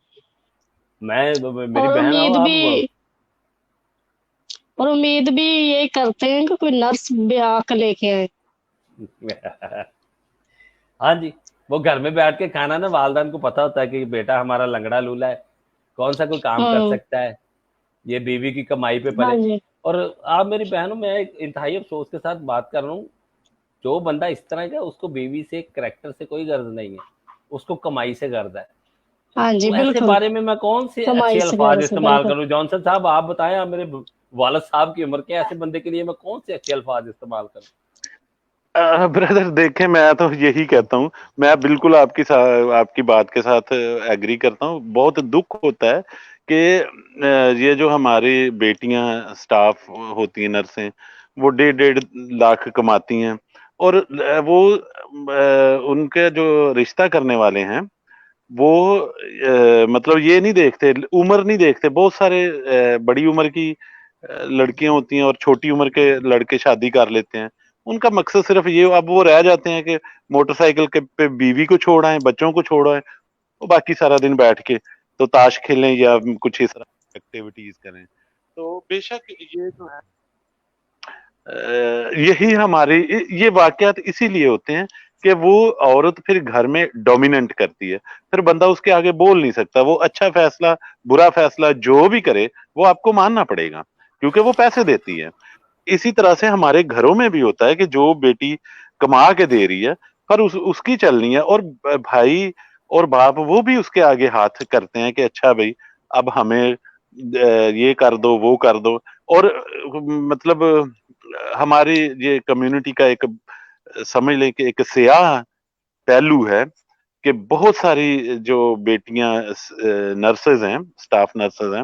मेरी और बहन हो उम्मीद भी आप। और उम्मीद भी ये करते हैं कि कोई नर्स ब्याह के लेके आए। हाँ जी, वो घर में बैठ के खाना ना, वालदान को पता होता है कि बेटा हमारा लंगड़ा लूला है, कौन सा कोई काम कर हम्म। सकता है, ये बीवी की कमाई पे हाँ पले। जी। और आप मेरी बहनों, मैं एक इंतहाई अफसोस के साथ बात कर रहा हूँ, जो बंदा इस तरह का, उसको बीवी से, करेक्टर से कोई गर्ज नहीं है, उसको कमाई से गर्ज है। हाँ जी, तो ऐसे बिल्कुल। बारे में मैं कौन से अच्छे कमाई से अल्फाज घर से, इस्तेमाल बिल्कुल। करूं? जॉनसन साहब आप बताएं, आप मेरे वालद साहब की उम्र के, ऐसे बंदे के लिए मैं कौन से अच्छे अल्फाज इस्तेमाल करूं? ब्रदर देखें, मैं तो यही कहता हूँ, मैं बिल्कुल आपकी बात के साथ एग्री करता हूँ। बहुत दुख होता है कि ये जो हमारी बेटियां स्टाफ होती हैं, नर्सें, वो 1.5 लाख कमाती हैं, और वो उनके जो रिश्ता करने वाले हैं, वो मतलब ये नहीं देखते, उम्र नहीं देखते। बहुत सारे बड़ी उम्र की लड़कियां होती हैं और छोटी उम्र के लड़के शादी कर लेते हैं। उनका मकसद सिर्फ ये, अब वो रह जाते हैं कि मोटरसाइकिल के पे बीवी को छोड़ आए, बच्चों को छोड़ आए, वो बाकी सारा दिन बैठ के तो ताश खेलें या कुछ इस तरह एक्टिविटीज करें। तो बेशक ये जो है, यही हमारे ये वाकयात इसीलिए होते हैं कि वो औरत फिर घर में डोमिनेंट करती है। फिर बंदा उसके आगे बोल नहीं सकता। वो अच्छा फैसला, बुरा फैसला जो भी करे, वो आपको मानना पड़ेगा, क्योंकि वो पैसे देती है। इसी तरह से हमारे घरों में भी होता है कि जो बेटी कमा के दे रही है, पर उसकी चलनी है, और भाई और बाप वो भी उसके आगे हाथ करते हैं कि अच्छा भाई, अब हमें ये कर दो, वो कर दो। और मतलब हमारी ये कम्युनिटी का एक, समझ लें कि एक स्याह पहलू है कि बहुत सारी जो बेटियां नर्सेज हैं, स्टाफ नर्सेज हैं,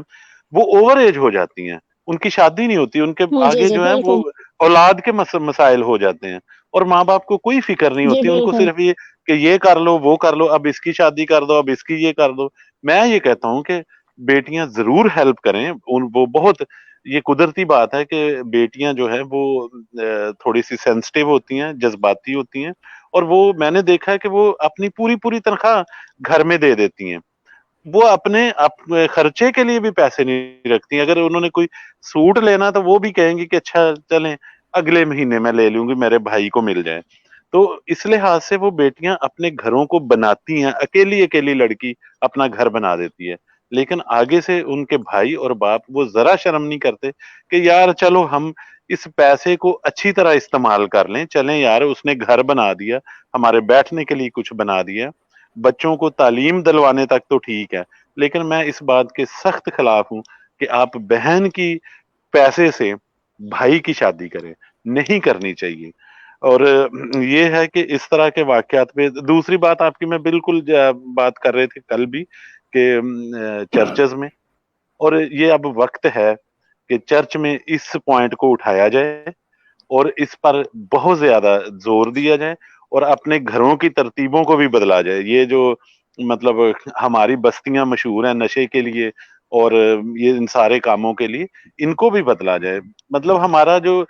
वो ओवर एज हो जाती हैं, उनकी शादी नहीं होती, उनके जी आगे जी जो है वो बिल्कुल। औलाद के मसाइल हो जाते हैं, और माँ बाप को कोई फिक्र नहीं जी होती। उनको बिल्कुल। सिर्फ ये कि ये कर लो, वो कर लो, अब इसकी शादी कर दो, अब इसकी ये कर दो। मैं ये कहता हूँ कि बेटियां जरूर हेल्प करें, उन वो बहुत, ये कुदरती बात है कि बेटियां जो है वो थोड़ी सी सेंसिटिव होती हैं, जज्बाती होती हैं, और वो मैंने देखा है कि वो अपनी पूरी पूरी तनख्वाह घर में दे देती हैं। वो अपने खर्चे के लिए भी पैसे नहीं रखती। अगर उन्होंने कोई सूट लेना, तो वो भी कहेंगी कि अच्छा चलें, अगले महीने मैं ले लूंगी, मेरे भाई को मिल जाए। तो इस लिहाज से वो बेटियां अपने घरों को बनाती हैं, अकेली अकेली लड़की अपना घर बना देती है, लेकिन आगे से उनके भाई और बाप वो जरा शर्म नहीं करते कि यार चलो हम इस पैसे को अच्छी तरह इस्तेमाल कर लें, चलें यार, उसने घर बना दिया, हमारे बैठने के लिए कुछ बना दिया, बच्चों को तालीम दिलवाने तक तो ठीक है। लेकिन मैं इस बात के सख्त खिलाफ हूं कि आप बहन की पैसे से भाई की शादी करें, नहीं करनी चाहिए। और ये है कि इस तरह के वाकयात पे, दूसरी बात आपकी, मैं बिल्कुल बात कर रहे थे कल भी कि चर्चेज में, और ये अब वक्त है कि चर्च में इस पॉइंट को उठाया जाए और इस पर बहुत ज्यादा जोर दिया जाए और अपने घरों की तरतीबों को भी बदला जाए। ये जो मतलब हमारी बस्तियां मशहूर हैं नशे के लिए और ये इन सारे कामों के लिए, इनको भी बदला जाए। मतलब हमारा जो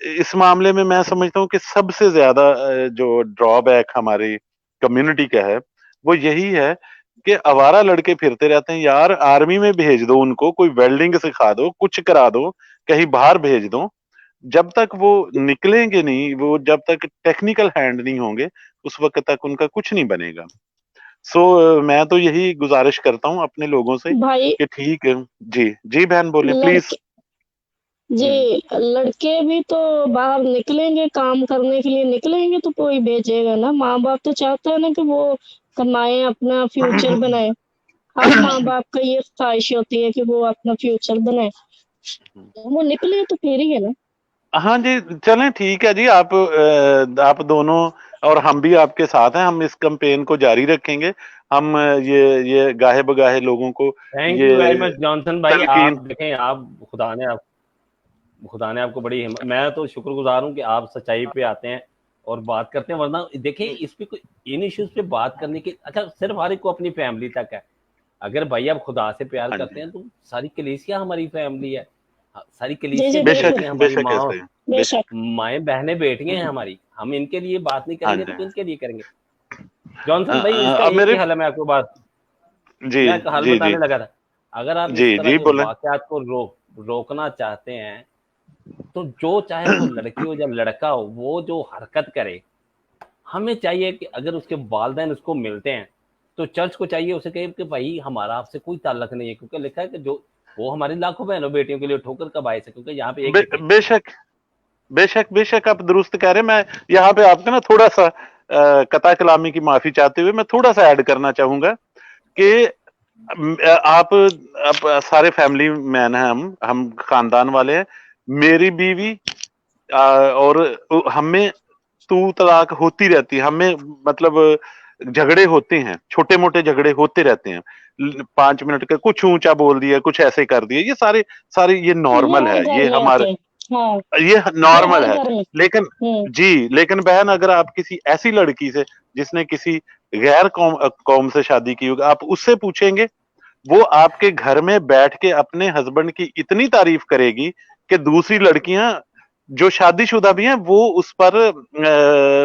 इस मामले में मैं समझता हूँ कि सबसे ज्यादा जो ड्रॉबैक हमारी कम्युनिटी का है वो यही है कि आवारा लड़के फिरते रहते हैं। यार आर्मी में भेज दो उनको, कोई वेल्डिंग सिखा दो, कुछ करा दो, कहीं बाहर भेज दो। जब तक वो निकलेंगे नहीं, वो जब तक टेक्निकल हैंड नहीं होंगे, उस वक्त तक उनका कुछ नहीं बनेगा। मैं तो यही गुजारिश करता हूँ अपने लोगों से भाई कि ठीक है। जी जी बहन बोले प्लीज। लड़के जी लड़के भी तो बाहर निकलेंगे, काम करने के लिए निकलेंगे तो कोई भेजेगा ना। माँ बाप तो चाहते हैं ना कि वो कमाए, अपना फ्यूचर बनाए। हर माँ बाप का ये ख्वाहिश होती है कि वो अपना फ्यूचर बनाए, वो निकले तो फिर ही है ना। हाँ जी, चलें ठीक है जी। आप दोनों और हम भी आपके साथ हैं। हम इस कैंपेन को जारी रखेंगे। हम ये गाहे बगाहे लोगों को थैंक यू वेरी ये मच जॉनसन भाई। आप तलकीन। देखें, आप खुदा ने आपको बड़ी मैं तो शुक्रगुजार हूँ कि आप सच्चाई पे आते हैं और बात करते हैं। वरना देखें, इस पे कोई इन इश्यूज पे बात करने की, अच्छा सिर्फ हर एक को अपनी फैमिली तक है। अगर भाई आप खुदा से प्यार हाँ करते जी, हैं तो सारी कलीसिया हमारी फैमिली है। सारी जी कलीसिया जी की बेशक लड़कियां बिल्कुल हमारी बेशक माँ, ऐसे है। बेशक। बेशक। माएँ बहनें बेटियां हैं हमारी। हम इनके लिए बात नहीं हाँ करेंगे तो जी। किनके लिए करेंगे? जॉनसन भाई, इसका अब एक ही मेरे हल है। मैं आपको बात जी मैं एक हल जी जी बताने लगा था। अगर आप जी इस तरह जी के बोले। वाकयात को रोकना चाहते हैं, तो जो चाहे वो लड़की हो या लड़का हो, वो जो हरकत करे, हमें चाहिए कि अगर उसके वालिदैन उसको मिलते हैं तो चर्च को चाहिए उसे कहे कि भाई हमारा आपसे कोई ताल्लुक नहीं है, क्योंकि लिखा है कि जो वो हमारी लाखों बहनों बेटियों के लिए ठोकर का बायस है, क्योंकि यहाँ पे एक ही थी। बेशक बेशक बेशक आप दुरुस्त कह रहे हैं। मैं यहाँ पे आपका ना थोड़ा सा कता कलामी की माफी चाहते हुए मैं थोड़ा सा ऐड करना चाहूंगा कि आप सारे फैमिली मैन हैं, हम खानदान वाले हैं। मेरी बीवी और हमें तू तलाक होती रहती है। हमें मतलब झगड़े होते हैं, छोटे मोटे झगड़े होते रहते हैं। 5 मिनट का कुछ ऊंचा बोल दिया, कुछ ऐसे कर दिया, ये सारे सारे ये ये नॉर्मल हर है, घर ये में हमारे होते हैं। हाँ, ये ये नॉर्मल हर है। घर में। लेकिन हम्म। जी, लेकिन बहन अगर आप किसी ऐसी लड़की से जिसने किसी गैर कौम से शादी की होगी, आप उससे पूछेंगे, वो आपके घर में बैठ के अपने हस्बैंड की इतनी तारीफ करेगी कि दूसरी लड़कियां जो शादीशुदा भी हैं वो उस पर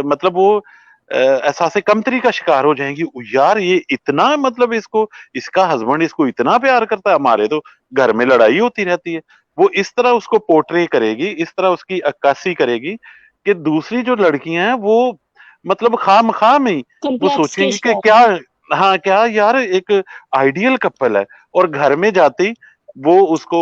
मतलब वो एहसास कमतरी का शिकार हो जाएंगी। यार ये इतना मतलब इसको, इसका हस्बैंड इसको इतना प्यार करता है, हमारे तो घर में लड़ाई होती रहती है। वो इस तरह उसको पोर्ट्रे करेगी, इस तरह उसकी अक्कासी करेगी कि दूसरी जो लड़कियां हैं वो मतलब खाम में वो कॉम्प्लेक्स के सोचेंगी कि शिकार। क्या, हाँ क्या यार एक आइडियल कपल है। और घर में जाते ही वो उसको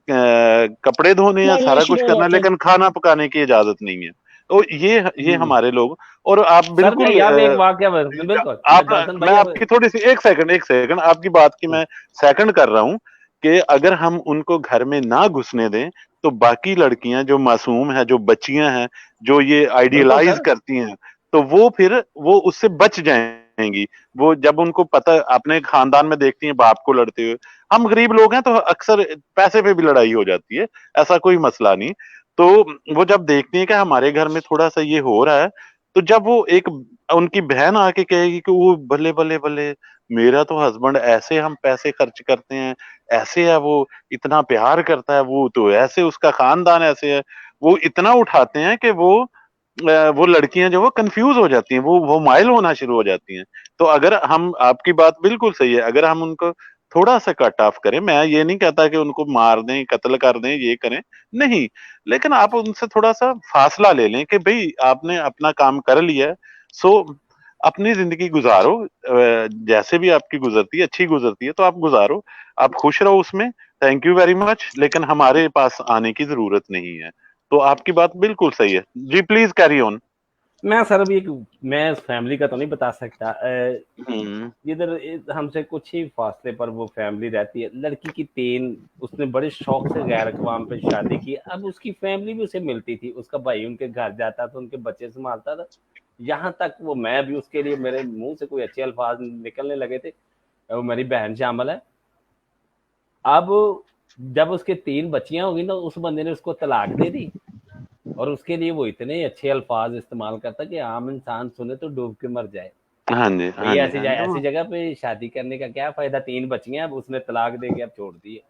कपड़े धोने हैं, लड़ना सारा कुछ शुरू हो करना है, जाते हैं। लेकिन खाना पकाने की इजाजत नहीं है। तो ये हम्म। हमारे लोग। और आप सर मैं बिल्कुल यहाँ पे एक वाक्य बिल्कुल, मैं आप जॉनसन मैं भाई अब आपकी थोड़ी सी एक सेकंड आपकी बात की मैं सेकंड कर रहा हूं कि अगर हम उनको घर में ना घुसने दें तो बाकी लड़कियां जो मासूम है, जो बच्चियां हैं, जो ये बिल्कुल आइडियलाइज सर। करती हैं, तो वो फिर वो उससे बच जाएंगी। वो जब उनको पता, अपने खानदान में देखती हैं बाप को लड़ते हुए। हम गरीब लोग हैं तो अक्सर पैसे पे भी लड़ाई हो जाती है, ऐसा कोई मसला नहीं। तो वो जब देखती हैं कि हमारे घर में थोड़ा सा ये हो रहा है, तो जब वो एक उनकी बहन आके कहेगी कि वो बल्ले बल्ले बल्ले, मेरा तो हस्बैंड ऐसे हम पैसे खर्च करते हैं, ऐसे है वो, इतना प्यार करता है, वो तो ऐसे उसका खानदान ऐसे है, वो इतना उठाते हैं कि वो लड़कियां जो वो कंफ्यूज हो जाती हैं, वो माइल होना शुरू हो जाती हैं। तो अगर हम, आपकी बात बिल्कुल सही है, अगर हम उनको थोड़ा सा कट ऑफ करें, मैं ये नहीं कहता कि उनको मार दें, कत्ल कर दें, ये करें, नहीं, लेकिन आप उनसे थोड़ा सा फासला ले लें कि भाई आपने अपना काम कर लिया है, सो अपनी जिंदगी गुजारो। जैसे भी आपकी गुजरती है, अच्छी गुजरती है तो आप गुजारो, आप खुश रहो उसमें। थैंक यू वेरी मच, लेकिन हमारे पास आने की जरूरत नहीं है। तो आपकी बात बिल्कुल सही है जी, प्लीज कैरी ऑन। मैं सर अभी एक, मैं फैमिली का तो नहीं बता सकता। हम्म इधर हमसे कुछ ही फासले पर वो फैमिली रहती है। लड़की की 3, उसने बड़े शौक से गैर अक़वाम पे शादी की। अब उसकी फैमिली भी उसे मिलती थी, उसका भाई उनके घर जाता था, उनके बच्चे संभालता था। यहाँ तक वो, मैं भी उसके लिए, मेरे मुंह से कोई अच्छे अल्फाज निकलने लगे थे, वो मेरी बहन शामिल है। अब जब उसके 3 बच्चियां होगी ना, उस बंदे ने उसको तलाक दे दी, और उसके लिए वो इतने अच्छे अल्फाज इस्तेमाल करता कि आम इंसान सुने तो डूब के मर जाए। हाँ जी, भाई हाँ जी, ऐसी हाँ जी। ऐसी जगह पे शादी करने का क्या फायदा, 3 बच्चियां, अब उसने तलाक दे के अब छोड़ दी है।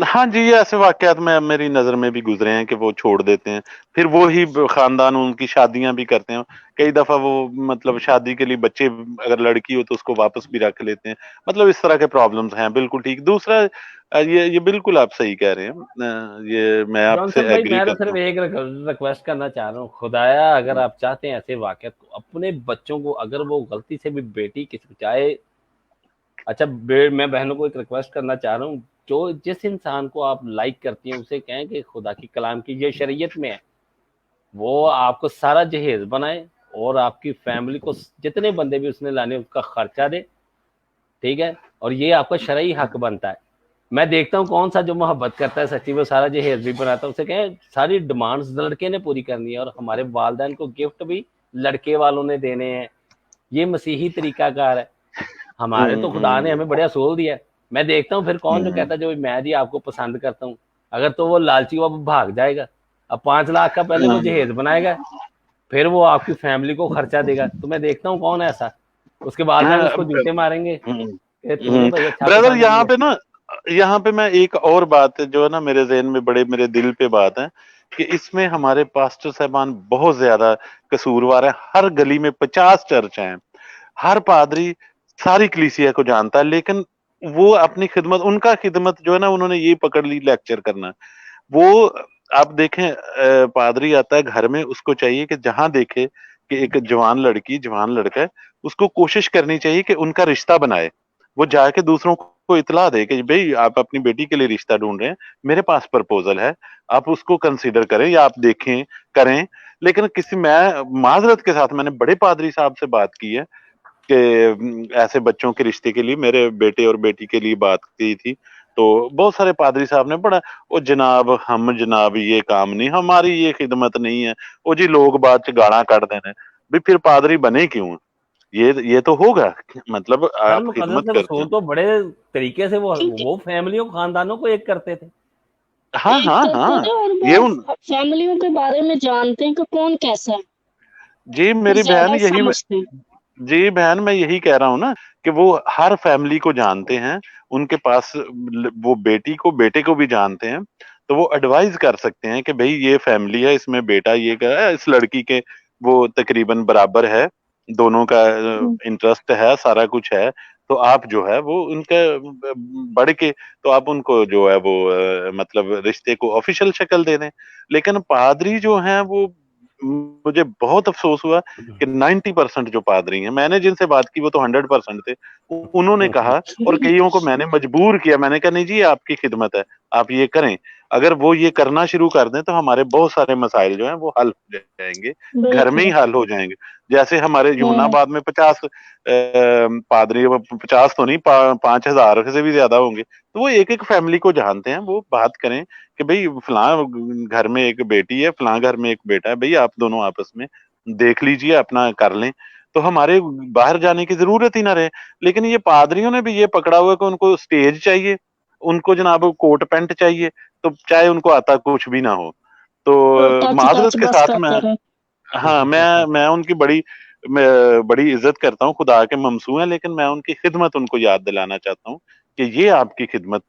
हाँ जी, ये ऐसे वाकयात में मेरी नज़र में भी गुज़रे हैं कि वो छोड़ देते हैं। फिर वो ही ख़ानदान उनकी शादियाँ भी करते हैं। कई दफ़ा वो मतलब शादी के लिए बच्चे, अगर लड़की हो तो उसको वापस भी रख लेते हैं। मतलब इस तरह के प्रॉब्लम्स हैं, बिल्कुल ठीक। दूसरा ये बिल्कुल आप सही कह रहे हैं। ये मैं आपसे जॉनसन भाई, एग्री मैं तो करता सिर्फ हूँ। एक रिक्वेस्ट करना चाह रहा हूँ, खुदाया अगर आप चाहते हैं ऐसे वाकयात को अपने बच्चों को, अगर वो गलती से भी बेटी किसी चाहे, अच्छा मैं बहनों को एक रिक्वेस्ट करना चाह रहा हूँ, जो जिस इंसान को आप लाइक करती हैं उसे कहें कि खुदा की कलाम की ये शरीयत में है, वो आपको सारा जहेज बनाए और आपकी फैमिली को जितने बंदे भी उसने लाने उसका खर्चा दे, ठीक है, और ये आपका शरई हक बनता है। मैं देखता हूँ कौन सा जो मोहब्बत करता है सच्ची, वो सारा जहेज भी बनाता है, उसे कहें सारी डिमांड्स लड़के ने पूरी करनी है, और हमारे वालदैन को गिफ्ट भी लड़के वालों ने देने हैं। ये मसीही तरीकाकार है। हमारे तो खुदा ने हम्म, हमें बड़ा असूल दिया है। मैं देखता हूँ फिर कौन जो हम्म, कहता है जो मैं जी आपको पसंद करता हूँ, अगर तो वो लालची वो भाग जाएगा। अब 5 लाख का पहले वो हम्म, जहेज बनाएगा, फिर वो आपकी फैमिली को खर्चा देगा। तो मैं देखता हूँ कौन है ऐसा, उसके वालदैन उसको जूते मारेंगे हम्म, कि तूने भाई अच्छा ब्रदर, पसंद किया। यहाँ पे मैं एक और बात जो है ना, मेरे जहन में बड़े मेरे दिल पे बात है कि इसमें हमारे पास्टर साहबान बहुत ज्यादा कसूरवार है। हर गली में 50 चर्च हैं, हर पादरी सारी कलीसिया को जानता है, लेकिन वो अपनी खिदमत, उनका खिदमत जो है ना, उन्होंने ये पकड़ ली लेक्चर करना। वो आप देखें, पादरी आता है घर में, उसको चाहिए कि जहां देखे कि एक जवान लड़की जवान लड़का है, उसको कोशिश करनी चाहिए कि उनका रिश्ता बनाए। वो जाके दूसरों को इतला दे कि भाई आप अपनी बेटी के लिए रिश्ता ढूंढ रहे हैं, मेरे पास प्रपोजल है, आप उसको कंसीडर करें या आप देखें, करें। लेकिन किसी, मैं माजरत के साथ मैंने बड़े पादरी साहब से बात की है कि ऐसे बच्चों के रिश्ते के लिए मेरे बेटे और बेटी के लिए बात की थी, तो बहुत सारे पादरी साहब ने बड़ा, ओ जनाब, हम जनाब ये काम नहीं, हमारी ये खिदमत नहीं है, ओ जी लोग बाद च गाना काट देने भी, फिर पादरी बने क्यों? ये तो होगा, मतलब सर आप खिदमत मुकद्दस करते रसूल हैं। तो बड़े तरीके से क्योंकि वो फैमिलियों खानदानों को एक करते थे। हाँ, एक हाँ, करते हाँ। थे, और ये वो उन फैमिलियों के बारे में जानते हैं कि कौन कैसा है, जी कुछ मेरी बहन ज्यादा यही, समझते हैं। जी बहन मैं यही कह रहा हूँ ना कि वो हर फैमिली को जानते हैं, उनके पास वो बेटी को बेटे को भी जानते हैं, तो वो एडवाइस कर सकते हैं कि भाई ये फैमिली है, इसमें बेटा ये कर है, इस लड़की के वो तकरीबन बराबर है, दोनों का हम्म, इंटरेस्ट है, सारा कुछ है, तो आप जो है वो उनके बढ़ के, तो आप उनको जो है वो मतलब रिश्ते को ऑफिशियल शक्ल दे दें। लेकिन पादरी जो हैं वो, मुझे बहुत अफसोस हुआ कि 90% जो पादरी हैं, मैंने जिनसे बात की वो तो 100% थे, उन्होंने कहा, और कईयों को मैंने मजबूर किया, मैंने कहा नहीं जी ये आपकी खिदमत है, आप ये करें। अगर वो ये करना शुरू कर दें तो हमारे बहुत सारे मसाइल जो हैं वो हल हो जाएंगे, घर में ही बिल्कुल। हल हो जाएंगे। जैसे हमारे हम्म, यूनाबाद में 50 पादरी, 50 तो नहीं, 5,000 से भी ज्यादा होंगे, तो वो एक एक फैमिली को जानते हैं, वो बात करें कि भाई फलां घर में एक बेटी है, फलां घर में एक बेटा है, भाई आप दोनों आपस में देख लीजिए, अपना कर लें, तो हमारे बाहर जाने की जरूरत ही ना रहे। लेकिन ये पादरियों ने भी ये पकड़ा हुआ है कि उनको स्टेज चाहिए, उनको जनाब कोट पैंट चाहिए, तो चाहे उनको आता कुछ भी ना हो। तो तो टच माजरत टच के बस साथ करते मैं, रहे। हाँ, मैं उनकी मैं बड़ी इज्जत करता हूँ, खुदा के ममसू हैं, लेकिन मैं उनकी खिदमत उनको याद दिलाना चाहता हूँ कि ये आपकी खिदमत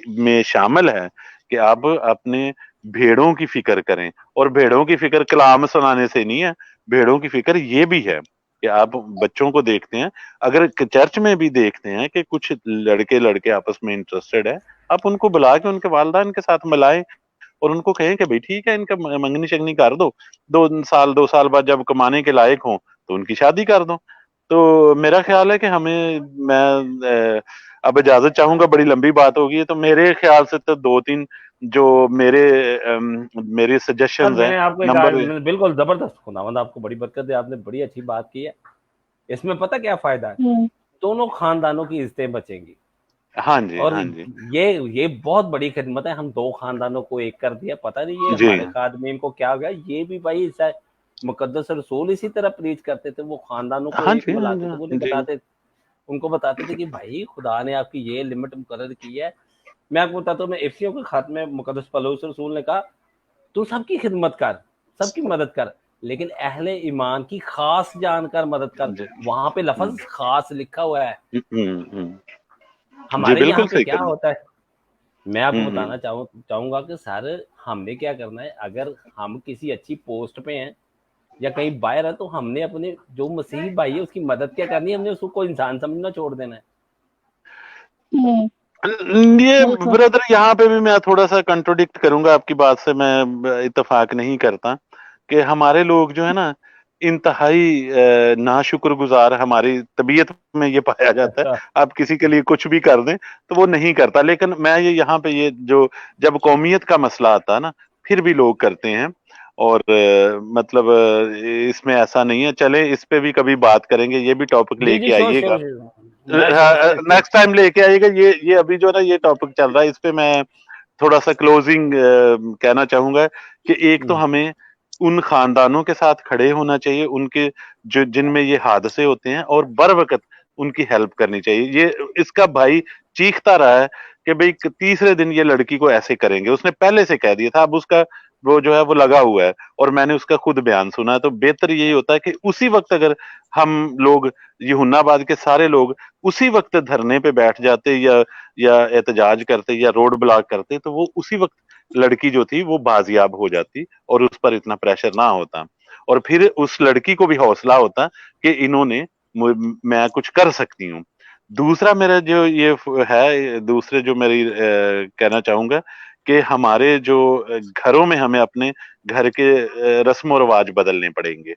में शामिल है कि आप अपने भेड़ों की फिक्र करें। और भेड़ों की फिक्र कलाम सुनाने से नहीं है, भेड़ों की फिक्र ये भी है कि आप बच्चों को देखते हैं, अगर चर्च में भी देखते हैं कि कुछ लड़के लड़के आपस में इंटरेस्टेड है, आप उनको बुला के उनके वालदान के साथ मिलाएं और उनको कहें कि भाई ठीक है, इनका मंगनी शगनी कर दो, 2 साल बाद जब कमाने के लायक हों तो उनकी शादी कर दो। तो मेरा ख्याल है कि हमें, मैं अब इजाजत चाहूंगा, बड़ी लंबी बात होगी, तो मेरे ख्याल से तो 2-3 जो मेरे सर सजेशंस हैं। मैं आपको एक नंबर, बिल्कुल जबरदस्त, खुदावंद आपको बड़ी बरकत दे, आपने बड़ी अच्छी बात की है। इसमें पता क्या फायदा है, हम्म, दोनों खानदानों की इज्जतें बचेंगी। हाँ जी, और हाँ जी, ये ये बहुत बड़ी खिदमत है, हम 2 खानदानों को एक कर दिया। पता नहीं ये जी, हमारे खादमीन को क्या हो गया, ये भी भाई ऐसा मुकद्दस रसूल इसी तरह प्रीच करते थे, वो खानदानों को हाँ एक जी, हाँ मिलाते थे। वो नहीं जी, जी, बताते, उनको बताते थे कि भाई खुदा ने आपकी ये लिमिट मुकर्रर की है, मैं आपको बताता हूँ, मैं इफ्सियों के खत में मुकद्दस पौलुस रसूल ने कहा तू सबकी खिदमत कर, सबकी मदद कर, लेकिन अहले ईमान की खास जानकर मदद कर। जी। वहां पे लफ्ज खास लिखा हुआ है। हम्म। जी हमारे यहाँ बिल्कुल पे सही क्या कह रहे होता है, मैं आपको हैं। बताना चाहूंगा कि सर हमने क्या करना है, अगर हम किसी अच्छी पोस्ट पे हैं या कहीं बाहर है, तो हमने अपने जो मसीही भाई है उसकी मदद क्या करनी है, हमने उसको कोई इंसान समझना छोड़ देना है। हम्म, ये बिल्कुल। ब्रदर यहाँ पे भी मैं थोड़ा सा कंट्रोडिक्ट करूंगा, आपकी बात से मैं इत्तेफाक नहीं करता कि हमारे लोग जो है ना इंतहाई नाशुक्रगुजार, हमारी तबीयत में ये पाया जाता है। अच्छा। आप किसी के लिए कुछ भी कर दें तो वो नहीं करता, लेकिन मैं ये यहाँ पे ये जो जब कौमियत का मसला आता है ना, फिर भी लोग करते हैं। और मतलब इसमें ऐसा नहीं है, चले इस पे भी कभी बात करेंगे, ये भी टॉपिक जी जी, लेके श्योर आइएगा। श्योर श्योर, मैं श्योर सर इस पे। नेक्स्ट टाइम लेके आइएगा। ये अभी जो है ना ये टॉपिक चल रहा है, इस पे मैं थोड़ा सा क्लोजिंग कहना चाहूंगा कि एक तो हमें उन खानदानों के साथ खड़े होना चाहिए, उनके जो जिनमें ये हादसे होते हैं, और बर वक्त उनकी हेल्प करनी चाहिए। ये इसका भाई चीखता रहा है कि भाई तीसरे दिन ये लड़की को ऐसे करेंगे, उसने पहले से कह दिया था, अब उसका वो जो है वो लगा हुआ है, और मैंने उसका खुद बयान सुना है। तो बेहतर यही होता है कि उसी वक्त अगर हम लोग, यूहन्नाबाद के सारे लोग उसी वक्त धरने पे बैठ जाते या एहतजाज करते या रोड ब्लॉक करते, तो वो उसी वक्त लड़की जो थी वो बाजियाब हो जाती और उस पर इतना प्रेशर ना होता, और फिर उस लड़की को भी हौसला होता कि इन्होंने मैं कुछ कर सकती हूँ। दूसरा मेरा जो ये है, दूसरे जो मेरी कहना चाहूंगा कि हमारे जो घरों में हमें अपने घर के रस्म रिवाज बदलने पड़ेंगे।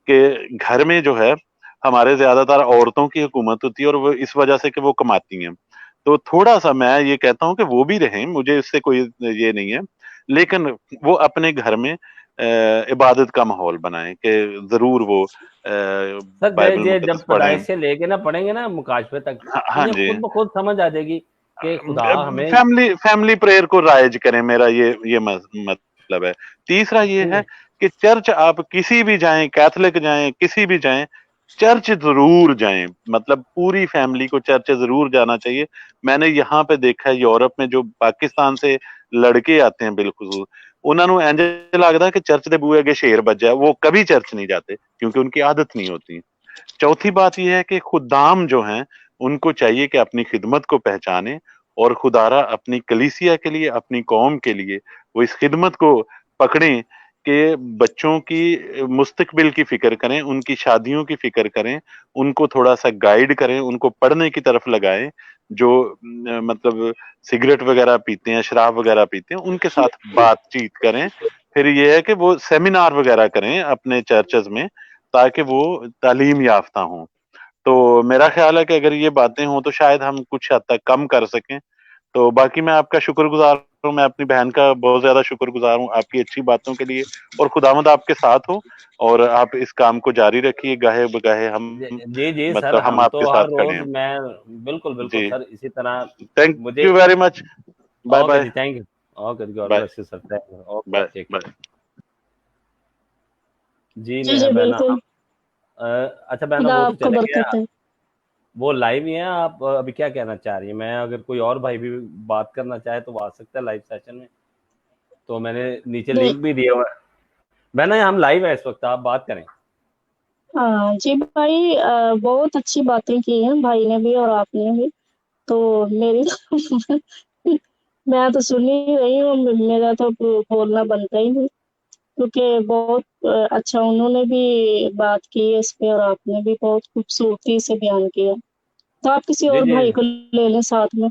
कि घर में जो है हमारे ज्यादातर औरतों की हुकूमत होती है, और वो इस वजह से कि वो कमाती हैं। तो थोड़ा सा मैं ये कहता हूँ कि वो भी रहें, मुझे इससे कोई ये नहीं है, लेकिन वो अपने घर में इबादत का माहौल बनाएं कि जरूर वो सर बाइबल जैसे मुकद्दस जब पढ़ें। पैदाइश से लेके ना पढ़ेंगे ना मुकाशफे तक, हाँ, हाँ उन्हें जी। खुद ब खुद समझ आ जाएगी कि खुदा हमें। फैमिली फैमिली प्रेयर को राइज करें, मेरा ये मतलब है। तीसरा ये है कि चर्च आप किसी भी जाएं, कैथोलिक जाएं, किसी भी जाएं, चर्च जरूर जाएं। मतलब पूरी फैमिली को चर्च जरूर जाना चाहिए। मैंने यहाँ पे देखा है यूरोप में जो पाकिस्तान से लड़के आते हैं, बिल्कुल उन्होंने इंज लगता है कि चर्च के बूहे अगे शेर बजा, वो कभी चर्च नहीं जाते क्योंकि उनकी आदत नहीं होती। चौथी बात यह है कि खुदाम जो हैं उनको चाहिए कि अपनी खिदमत को पहचाने, और खुदारा अपनी कलीसिया के लिए, अपनी कौम के लिए वो इस खिदमत को पकड़ें कि बच्चों की मुस्तकबिल की फिक्र करें, उनकी शादियों की फिक्र करें, उनको थोड़ा सा गाइड करें, उनको पढ़ने की तरफ लगाएं। जो मतलब सिगरेट वगैरह पीते हैं, शराब वगैरह पीते हैं, उनके साथ बातचीत करें। फिर ये है कि वो सेमिनार वगैरह करें अपने चर्चेज में, ताकि वो तालीम याफ्ता हों। तो मेरा ख्याल है कि अगर ये बातें हों तो शायद हम कुछ हद तक कम कर सकें। तो बाकी मैं आपका शुक्रगुजार हूँ, मैं अपनी बहन का बहुत ज्यादा शुक्रगुजार हूँ आपकी अच्छी बातों के लिए, और खुदावंद आपके साथ हो, और आप इस काम को जारी रखिए, गाहे बगाहे हम जी जी सर, मतलब हम हम आपके तो साथ हर खड़े रोज हैं। मैं बिल्कुल बिल्कुल जी, सर इसी तरह थैंक मुझे। You very much. Bye okay bye. जी, thank you. Okay, god bye bless you sir, thank you. Okay, bye take bye. Care. जी जी जी, बहना बिल्कुल। अच्छा बहना, खुदा वो तो आपको चले गया, बरकत है। वो लाइव ही है। आप अभी क्या कहना चाह रही है? मैं अगर कोई और भाई भी बात करना चाहे तो वो आ सकता है लाइव सेशन में, तो मैंने नीचे नहीं। लिंक भी दिया हुआ है। बहना हम लाइव है इस वक्त, आप बात करें। हाँ जी भाई, बहुत अच्छी बातें की हैं भाई ने भी और आपने भी। तो मेरी मैं तो सुन ही रही हूँ, मेरा तो बोलना बनता ही नहीं, क्योंकि बहुत अच्छा उन्होंने भी बात की है इस पे, और आपने भी बहुत खूबसूरती से बयान किया। तो आप किसी जी और जी, भाई को ले लें साथ में।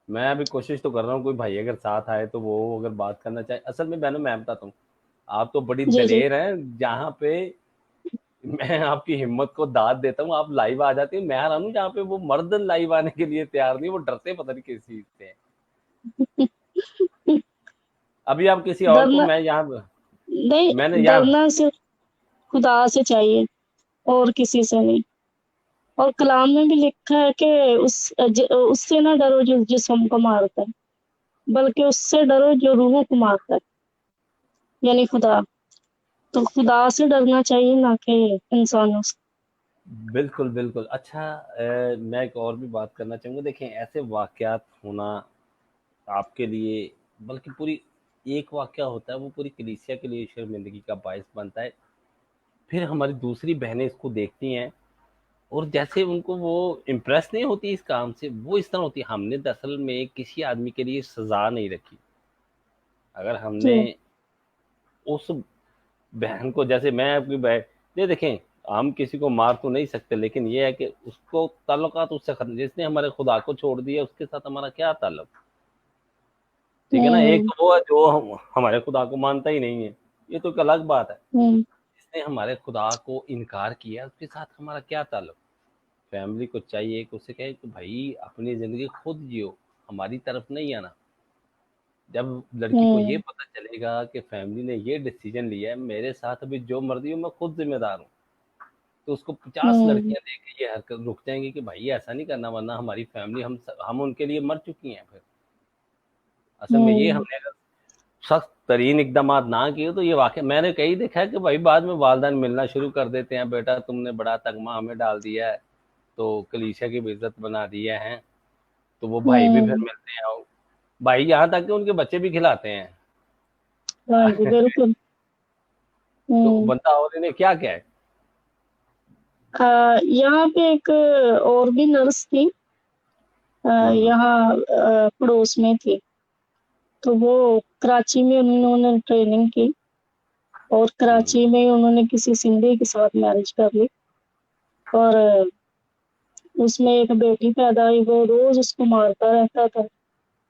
मैं अभी कोशिश तो कर रहा हूँ, कोई भाई अगर साथ आए तो वो अगर बात करना चाहे। असल में बहनों मैं बताता हूँ, आप तो बड़ी जी जी। दलेर हैं, जहाँ पे मैं आपकी हिम्मत को दाद देता हूँ, आप लाइव आ जाती हैं। मैं हैरान हूँ जहाँ पे वो मर्द लाइव आने के लिए तैयार नहीं, वो डरते पता नहीं किस चीज से हैं। अभी आप किसी और को, डरना मैं यहाँ, मैंने नहीं, यहाँ, डरना सिर्फ खुदा से चाहिए और किसी से नहीं। और कलाम में भी लिखा है कि उससे ना डरो जो जिस्म को मारता है, बल्कि उससे डरो जो रूह को मारता है, यानी खुदा। तो खुदा से डरना चाहिए, ना कि इंसानों से। बिल्कुल बिल्कुल। अच्छा मैं एक और भी बात करना चाहूँगा। देखें, ऐसे वाकयात होना आपके लिए, बल्कि पूरी एक वाक़या होता है वो पूरी कलीसिया के लिए शर्मिंदगी का बायस बनता है। फिर हमारी दूसरी बहनें इसको देखती हैं और जैसे उनको वो इम्प्रेस नहीं होती इस काम से, वो इस तरह होती है हमने दरअसल में किसी आदमी के लिए सज़ा नहीं रखी। अगर हमने जी। उस बहन को, जैसे मैं अपनी बहन, ये देखें, हम किसी को मार तो नहीं सकते, लेकिन ये है कि उसको ताल्लुकात उससे खत्म, जिसने हमारे खुदा को छोड़ दिया उसके साथ हमारा क्या ताल्लुक, ठीक है ना। एक हम्म। तो वो है जो हमारे खुदा को मानता ही नहीं है, ये तो एक अलग बात है। हम्म। जिसने हमारे खुदा को इनकार किया उसके साथ हमारा क्या ताल्लुक। फैमिली को चाहिए कि उसे कहे कि भाई अपनी ज़िंदगी खुद जियो, हमारी तरफ नहीं आना। जब लड़की को ये हम्म। पता चलेगा कि फैमिली ने ये डिसीजन लिया है, मेरे साथ अभी जो मर्जी हो मैं खुद जिम्मेदार हूँ, तो उसको 50 हम्म। लड़कियां देख के ये हरकत रुक जाएंगी कि भाई ऐसा नहीं करना, वरना हमारी फैमिली, हम उनके लिए मर चुकी हैं। फिर असल में ये हम्म। हमने अगर सख्त तरीन इकदाम ना किए तो ये वाकई मैंने कई देखा है कि भाई बाद में वालदैन मिलना शुरू कर देते हैं, बेटा तुमने बड़ा तगमा हमें डाल दिया है, तो कलीसिया की बेइज्जत बना दिया है, तो वो भाई भी फिर हम्म। मिलते हैं, भाई यहाँ तक कि उनके बच्चे भी खिलाते हैं। हाँ जी, बिल्कुल। तो हम्म। बंदा और इन्हें क्या क्या है। यहाँ पे एक और भी नर्स थी, हम्म। यहाँ पड़ोस में थी। तो वो कराची में उन्होंने ट्रेनिंग की और हम्म। कराची में उन्होंने किसी सिंधी के साथ मैरिज कर ली और उसमें एक बेटी पैदा हुई। वो रोज उसको मारता रहता था,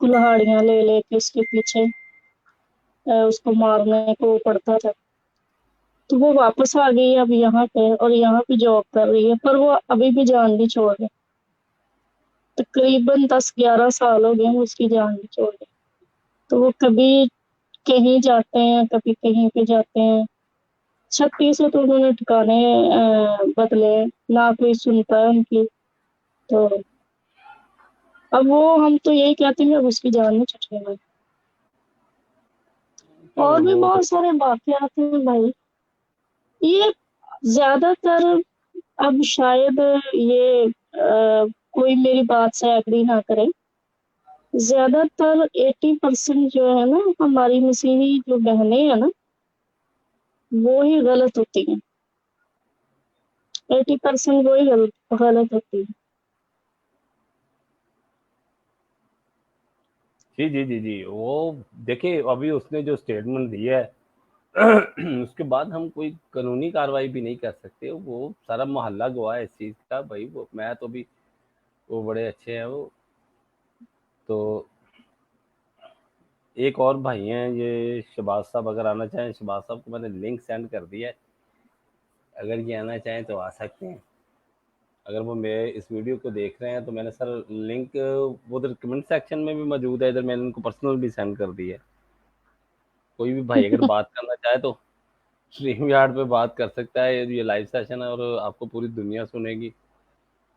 कुल्हाड़ियां ले लेके उसके पीछे उसको मारने को पड़ता था। तो वो वापस आ गई अब यहाँ पे और यहाँ पे जॉब कर रही है, पर वो अभी भी जान नहीं छोड़ रही। तकरीबन 10-11 साल हो गए हैं उसकी जान नहीं छोड़ रही। तो वो कभी कहीं जाते हैं, कभी कहीं पे जाते हैं। 36 से तो उन्होंने ठिकाने बदले, ना कोई सुनता है उनकी। तो अब वो, हम तो यही कहते हैं अब उसकी जान नहीं छुटकेगा। चलो और भी वो तो, बहुत सारे वाकयात हैं भाई। ये ज्यादातर, अब शायद ये कोई मेरी बात से एग्री ना करे, ज्यादातर 80% जो है ना हमारी मसीही जो बहनें हैं ना, वो ही गलत होती हैं। 80% वो ही गलत गलत होती है। जी जी जी जी, वो देखिए अभी उसने जो स्टेटमेंट दी है उसके बाद हम कोई कानूनी कार्रवाई भी नहीं कर सकते। वो सारा मोहल्ला गवाह है इस चीज़ का भाई। वो मैं तो भी, वो बड़े अच्छे हैं वो। तो एक और भाई हैं ये शहबाज साहब, अगर आना चाहें, शहबाज साहब को मैंने लिंक सेंड कर दिया है, अगर ये आना चाहें तो आ सकते हैं। अगर वो मेरे इस वीडियो को देख रहे हैं तो मैंने सर लिंक वो उधर कमेंट सेक्शन में भी मौजूद है, इधर मैंने उनको पर्सनल भी सेंड कर दिया है। कोई भी भाई अगर बात करना चाहे तो स्ट्रीम यार्ड पे बात कर सकता है, ये लाइव सेशन है और आपको पूरी दुनिया सुनेगी।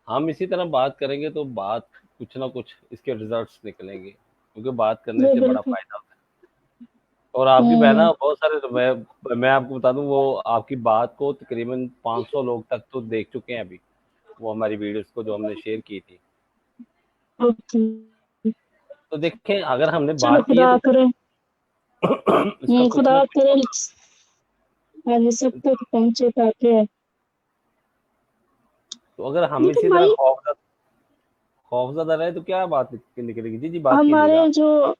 हम इसी तरह बात करेंगे तो बात कुछ ना कुछ इसके रिजल्ट्स निकलेंगे, क्योंकि बात करने जी से बड़ा बिल्कुल। फायदा होता है। और आपकी हम्म। बहना बहुत सारे, मैं आपको बता दूं, वो आपकी बात को तकरीबन 500 लोग तक तो देख चुके हैं अभी, वो हमारी वीडियोस को जो हमने शेयर की थी। ओके। तो देखें अगर हमने चलो, बात की है खुदा तो करे। इसका कुछ ना खुदा कुछ करे होगा। आज सब तक पहुंचे ताकि, तो अगर हम लेकिन इसी तरह भाई खौफजदा रहे तो क्या बात निकलेगी। जी जी, बात कीजिएगा हमारे आप। जो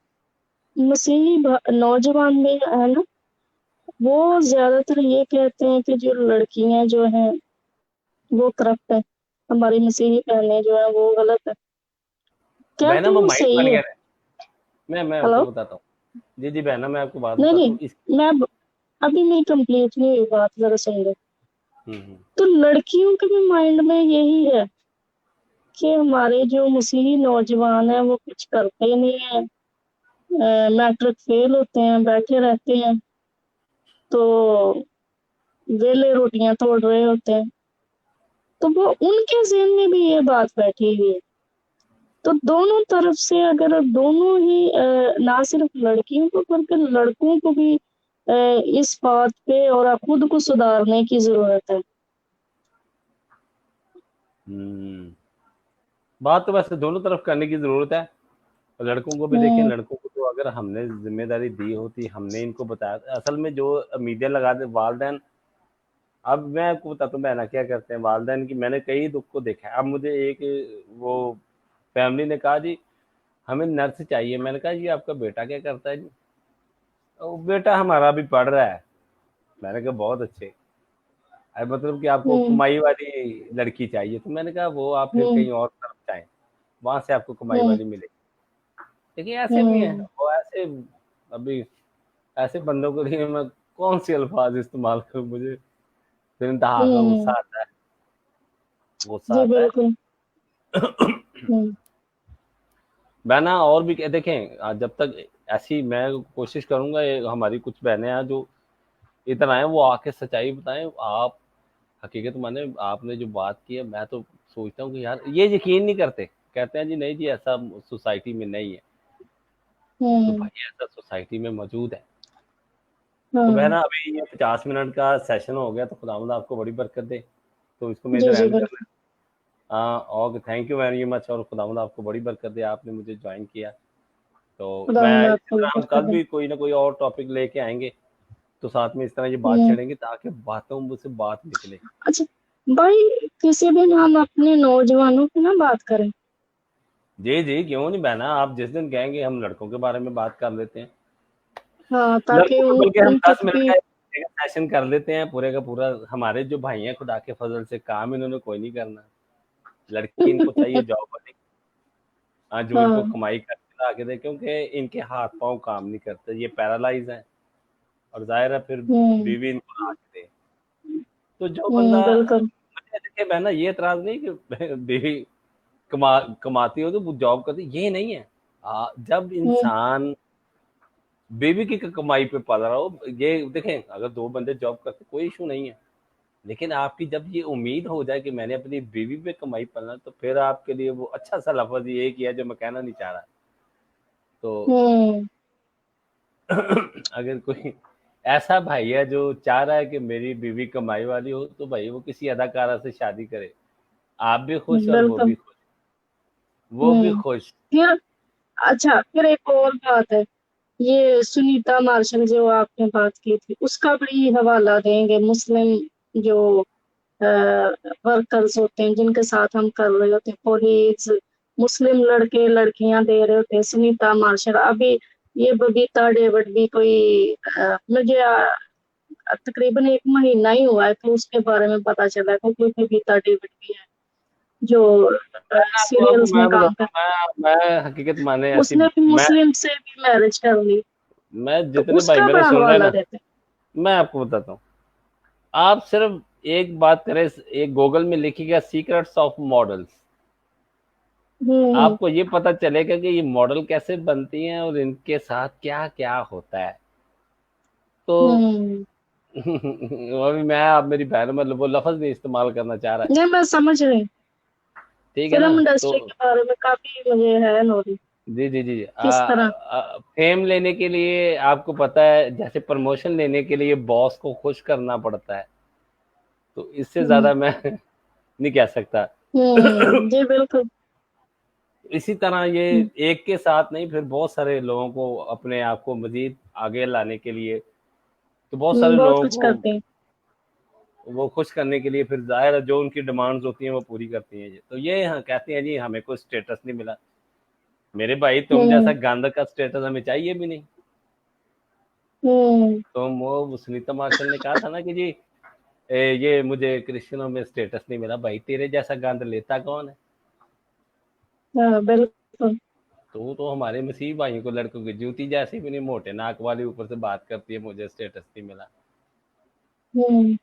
मसीही नौजवान भी है ना, वो ज्यादातर ये कहते हैं कि जो लड़कियां जो हैं वो करप्ट है, हमारी मसीही बहनें जो है वो गलत है। क्या बहना वो तुम माइंड सही बन है? गया है। मैं हेलो। आपको बताता हूँ। जी जी बहना, मैं आपको बात नहीं बताता हूँ नहीं, इस। मैं अभी मेरी कंप्लीट नहीं हुई बात, जरा सुन लो। हम्म। तो लड़कियों के भी माइंड में यही है कि हमारे जो मसीही नौजवान है वो कुछ करते ही नहीं है, मैट्रिक फेल होते हैं, बैठे रहते हैं, तो वेले रोटियां तोड़ रहे होते हैं। तो वो उनके ज़हन में भी ये बात बैठी हुई है। तो दोनों तरफ से अगर दोनों ही ना सिर्फ लड़कियों को बल्कि लड़कों को भी इस बात पे और खुद को सुधारने की जरूरत है। हम्म, बात तो वैसे दोनों तरफ करने की जरूरत है। और लड़कों को भी देखें, लड़कों को तो अगर हमने जिम्मेदारी दी होती, हमने इनको बताया, असल में जो मीडिया लगा दे वालदेन, अब मैं आपको बताता हूँ बहना क्या करते हैं वालदेन की, मैंने कई दुख को देखा है। अब मुझे एक वो फैमिली ने कहा जी हमें नर्स चाहिए, मैंने कहा जी आपका बेटा क्या करता है जी? वो बेटा हमारा भी पढ़ रहा है। मैंने कहा बहुत अच्छे, अब मतलब कि आपको कमाई वाली लड़की चाहिए, तो मैंने कहा वो आप फिर कहीं और तरफ जाएं, वहां से आपको कमाई वाली मिलेगी। देखिए ऐसे भी हैं, वो ऐसे, अभी ऐसे बंदों के लिए मैं कौन सी अल्फाज इस्तेमाल करूं, मुझे फिर इंतहा का गुस्सा आता है, गुस्सा जी आता है। बिल्कुल। बहना और भी देखें, जब तक ऐसी मैं कोशिश करूंगा, हमारी कुछ बहनें हैं जो इधर आए, वो आके सच्चाई बताएं। आप हकीकत माने, आपने जो बात की है, मैं तो सोचता हूँ कि यार ये यकीन नहीं करते, कहते हैं जी नहीं जी ऐसा सोसाइटी में नहीं है। तो भाई ऐसा सोसाइटी में मौजूद है। तो बहना अभी ये 50 मिनट का सेशन हो गया, तो खुदावंद आपको बड़ी बरकत दे, तो इसको मैं जी इधर जी एंड कर बिल्कुल। लेता। हाँ okay, thank you very much, और खुदावंद आपको बड़ी बरकत दे, आपने मुझे ज्वाइन किया। तो खुदावंद मैं इसी आपको भी तरह हम बरकत कल दे। भी कोई ना कोई और टॉपिक लेके आएंगे, तो साथ में इस तरह ये बात छेड़ेंगे ताकि बातों में से बात निकले। अच्छा भाई, किसी दिन हम अपने नौजवानों की ना बात करें। जी जी क्यों नहीं बहना, आप जिस दिन कहेंगे हम लड़कों के बारे में बात कर लेते हैं। हाँ, ताकि लड़कों का बल्कि हम उन तक 10 मिनट भी। का सेशन कर लेते हैं पूरे का पूरा। हमारे जो भाई हैं खुदा के फजल से काम इन्होंने कोई नहीं करना, लड़की इनको चाहिए जॉब वाली, जो इनको हाँ। कमाई करके ला के दे, क्योंकि इनके हाथ पांव काम नहीं करते, ये पैरालाइज हैं, और जाहिर है फिर हम्म। बीवी इनको ला के दे। तो जो बंदा, बिल्कुल। मुझे देखिए बहना ये एतराज नहीं कि बीवी कमाती हो तो वो जॉब करती, ये नहीं है। जब हम्म। इंसान बेबी की कमाई पे पल रहा हो, ये देखें अगर दो बंदे जॉब करते कोई इशू नहीं है, लेकिन आपकी जब ये उम्मीद हो जाए कि मैंने अपनी बीवी पे कमाई पलना, तो फिर आपके लिए वो अच्छा सा लफ्ज ये किया जो मैं कहना नहीं चाह रहा। तो हम्म। अगर कोई ऐसा भाई है जो चाह रहा है कि मेरी बीवी कमाई वाली हो, तो भाई वो किसी अदाकारा से शादी करे, आप भी खुश और वो भी बिल्कुल। खुश, वो भी खुश। फिर अच्छा, फिर एक और बात है, ये सुनीता मार्शल जो आपने बात की थी, उसका भी हवाला देंगे। मुस्लिम जो वर्कर्स होते हैं जिनके साथ हम कर रहे होते हैं, कोलीग्स, मुस्लिम लड़के लड़कियां दे रहे होते हैं। सुनीता मार्शल, अभी ये बबीता डेविड भी कोई मुझे तकरीबन एक महीना ही हुआ है तो उसके बारे में पता चला है, क्योंकि बबीता डेविड भी है जो आपको सीरियल्स में मैं काम बताता कर। हूँ, मैं हकीकत माने ऐसी, उसने भी मैं मुस्लिम से भी मैरिज कर ली, मैं तो जितने भाई उसका मेरे बड़ा सुन रहे हैं हवाला ना, देते मैं आपको बताता हूँ। आप सिर्फ एक बात करें, एक गूगल में लिखिएगा सीक्रेट्स ऑफ मॉडल्स, हैं। आपको ये पता चलेगा कि ये मॉडल कैसे बनती हैं और इनके साथ क्या क्या होता है। तो हम्म। अभी मैं, आप मेरी बहन, मतलब वो लफ्ज नहीं इस्तेमाल करना चाह रहा, नहीं, मैं समझ रही हूँ। ठीक है ना। फिल्म तो इंडस्ट्री के बारे में काफी मुझे है नॉलेज, जी जी जी जी किस तरह। फेम लेने के लिए आपको पता है, जैसे प्रमोशन लेने के लिए बॉस को खुश करना पड़ता है, तो इससे हम्म। ज्यादा मैं नहीं कह सकता। जी बिल्कुल। इसी तरह ये हम्म। एक के साथ नहीं, फिर बहुत सारे लोगों को अपने आप को मजीद आगे लाने के लिए, तो बहुत सारे बहुत लोगों कुछ को करते हैं। वो खुश करने के लिए फिर जाहिर है जो उनकी डिमांड्स होती हैं वो पूरी करती हैं। ये तो ये कहती हैं जी हमें कोई स्टेटस नहीं मिला। मेरे भाई तुम जैसा हम्म। गंद का स्टेटस हमें चाहिए भी नहीं। हम्म। तो वो सुनीता मार्शल ने कहा था ना कि जी ये मुझे क्रिश्चियनों में स्टेटस नहीं मिला, भाई तेरे जैसा गंद लेता कौन है। हाँ बिल्कुल। तो हमारे मसीह भाइयों को लड़कों की जूती जैसी भी नहीं, मोटे नाक वाली ऊपर से बात करती है मुझे स्टेटस नहीं मिला। हम्म।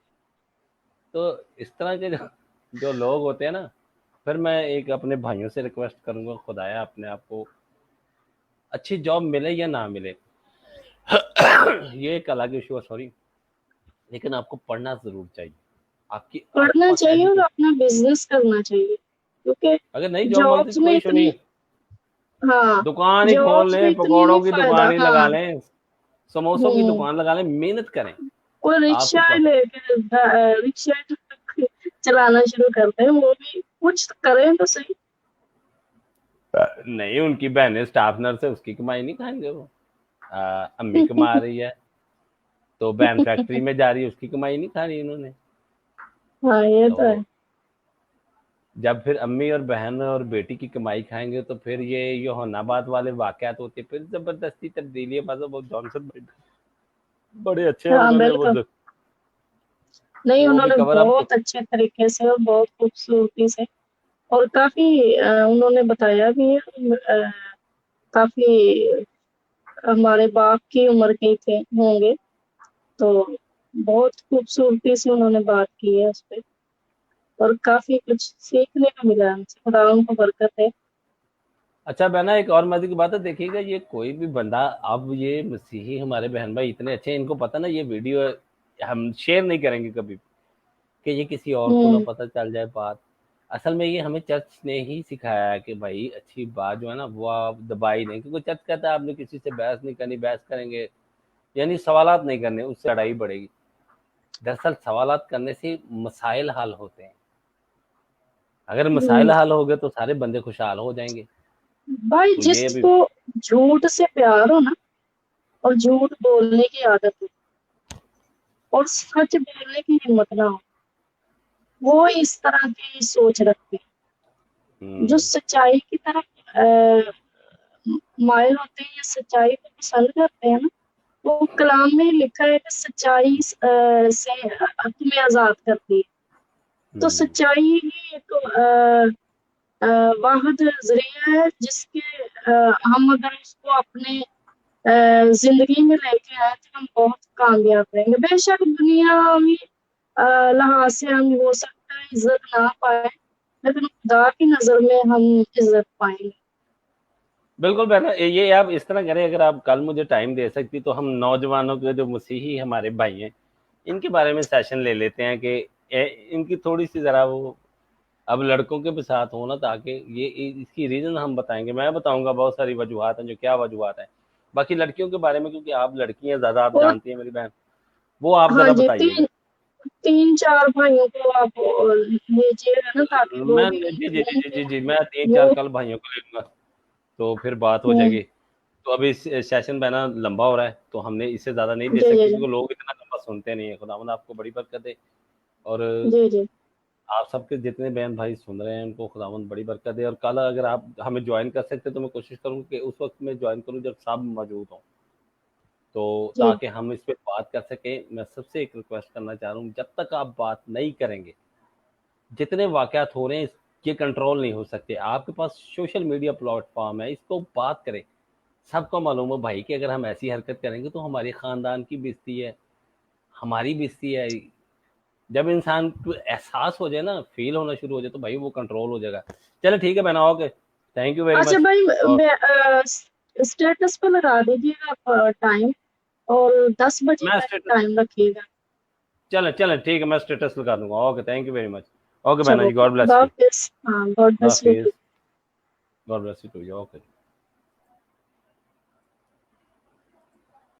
तो इस तरह के जो लोग होते हैं ना, फिर मैं एक अपने भाइयों से रिक्वेस्ट करूंगा, खुदाया अपने आप को अच्छी जॉब मिले या ना मिले, ये एक अलग इशू है, सॉरी, लेकिन आपको पढ़ना जरूर चाहिए। आपके पढ़ना पास चाहिए और एजुकेशन, अपना बिजनेस करना चाहिए, क्योंकि अगर नहीं जॉब मिलती जॉब्स तो में कोई इशू नहीं इतनी। है, हाँ, दुकान ही खोल जॉब्स में लें, इतनी पकौड़ों नहीं की फायदा। दुकान ही लगा हाँ। लें, समोसों की हम्म। दुकान लगा लें, मेहनत करें। कोई आपको रिक्शा लेके रिक्शा चलाना शुरू करते हैं, वो भी कुछ करें तो सही। नहीं, उनकी बहनें स्टाफ नर्स है, उसकी कमाई नहीं खाएंगे वो। अम्मी कमा रही है तो बहन फैक्ट्री में जा रही है, उसकी कमाई नहीं खानी इन्होंने। हाँ ये तो है। तो जब फिर अम्मी और बहन और बेटी की कमाई खाएंगे तो फिर ये योहानाबाद वाले वाकयात होते, फिर जबरदस्ती तब्दीली। मतलब वो जॉनसन भाई बड़े अच्छे हैं, हाँ उन्होंने बिल्कुल। नहीं, वो भी उन्होंने कवर अप। बहुत अच्छे तरीके से और बहुत खूबसूरती से और काफी उन्होंने बताया भी है। काफी हमारे बाप की उम्र के थे होंगे, तो बहुत खूबसूरती से उन्होंने बात की है उस पे और काफी कुछ सीखने को मिला हमसे। खुदा उनको बरकत है। अच्छा बहना, एक और मजे की बात है, देखिएगा ये कोई भी बंदा, अब ये मसीही हमारे बहन भाई इतने अच्छे हैं, इनको पता ना ये वीडियो हम शेयर नहीं करेंगे कभी कि ये किसी और को ना हम्म। पता चल जाए बात। असल में ये हमें चर्च ने ही सिखाया है कि भाई अच्छी बात जो है ना वो आप दबाई नहीं, क्योंकि चर्च कहता है आपने किसी से बहस नहीं करनी, बहस करेंगे यानी सवालात नहीं करने, उससे लड़ाई बढ़ेगी। दरअसल सवालात करने से मसाइल हल होते हैं। अगर मसाइल हम्म। हल हो गए तो सारे बंदे खुशहाल हो जाएंगे। भाई तो ये अभी जिसको झूठ से प्यार हो ना और झूठ बोलने की आदत हो और सच बोलने की हिम्मत ना हो, वो इस तरह की सोच रखते हैं। जो सच्चाई की तरफ मायल होते हैं या सच्चाई को पसंद करते हैं ना, वो कलाम में लिखा है कि सच्चाई से तुम्हें आजाद करती है। तो सच्चाई ही एक वाहिद जरिया है जिसके हम अगर उसको अपने जिंदगी में लेके आए तो हम बहुत कामयाब रहेंगे। बेशक दुनियावी लिहाज से हम हो सकता है इज्जत ना पाए, लेकिन खुदा की नजर में हम इज्जत पाएंगे। बिल्कुल बहना, ये आप इस तरह करें, अगर आप कल मुझे टाइम दे सकती तो हम नौजवानों के जो मसीही हमारे भाई हैं इनके बारे में सेशन ले लेते हैं कि इनकी थोड़ी सी ज़रा वो अब लड़कों के भी साथ हो ना, ताकि ये इसकी रीज़न हम बताएंगे, मैं बताऊंगा बहुत सारी वजूहत हैं जो क्या वजूहत हैं। बाकी लड़कियों के बारे में, क्योंकि आप लड़की हैं ज़्यादा, आप और जानती हैं मेरी बहन, वो आप हाँ ज़रा जी, बताइएगा। तीन चार भाइयों को आप लीजिएगा ना ताकि वो मैं भी जी जी जी जी जी मैं तीन चार वो कल भाइयों को ले लूंगा, तो फिर बात हो हम्म, जाएगी। तो अभी सेशन बहना लंबा हो रहा है तो हमने इससे ज़्यादा नहीं ले जी जी सकते, जी क्योंकि लोग इतना लंबा सुनते नहीं है। खुदावंद आपको बड़ी बरकत दे। और जी जी आप सबके जितने बहन भाई सुन रहे हैं उनको खुदावंद बड़ी बरकत दे। और कल अगर आप हमें ज्वाइन कर सकते तो मैं कोशिश करूँगा कि उस वक्त में ज्वाइन करूँ जब सब मौजूद हों, तो जी ताकि हम इस पे बात कर सकें। मैं सबसे एक रिक्वेस्ट करना चाह रहा हूँ, जब तक आप बात नहीं करेंगे, जितने वाकयात हो रहे हैं ये कंट्रोल नहीं हो सकते। आपके पास सोशल मीडिया प्लेटफॉर्म है, इसको बात करें। सबको मालूम है भाई कि अगर हम ऐसी हरकत करेंगे तो हमारे खानदान की बेइज्जती है, हमारी बेइज्जती है। जब इंसान को एहसास हो जाए ना, फील होना शुरू हो जाए, तो भाई वो कंट्रोल हो जाएगा। चलो ठीक है बहना, ओके, थैंक यू वेरी अच्छा मच। भाई, और स्टेटस पे लगा दीजिएगा टाइम और 10 बजे मैं का स्टेटस, टाइम रखिएगा। चलो चलो ठीक है, मैं स्टेटस लगा दूंगा। Okay, thank you very much. Okay बहना चलो जी, गॉड खुदा ब्लेस यू। हाफिज। हाँ, गॉड ब्लेस यू। हाफिज। God bless you too you. Okay.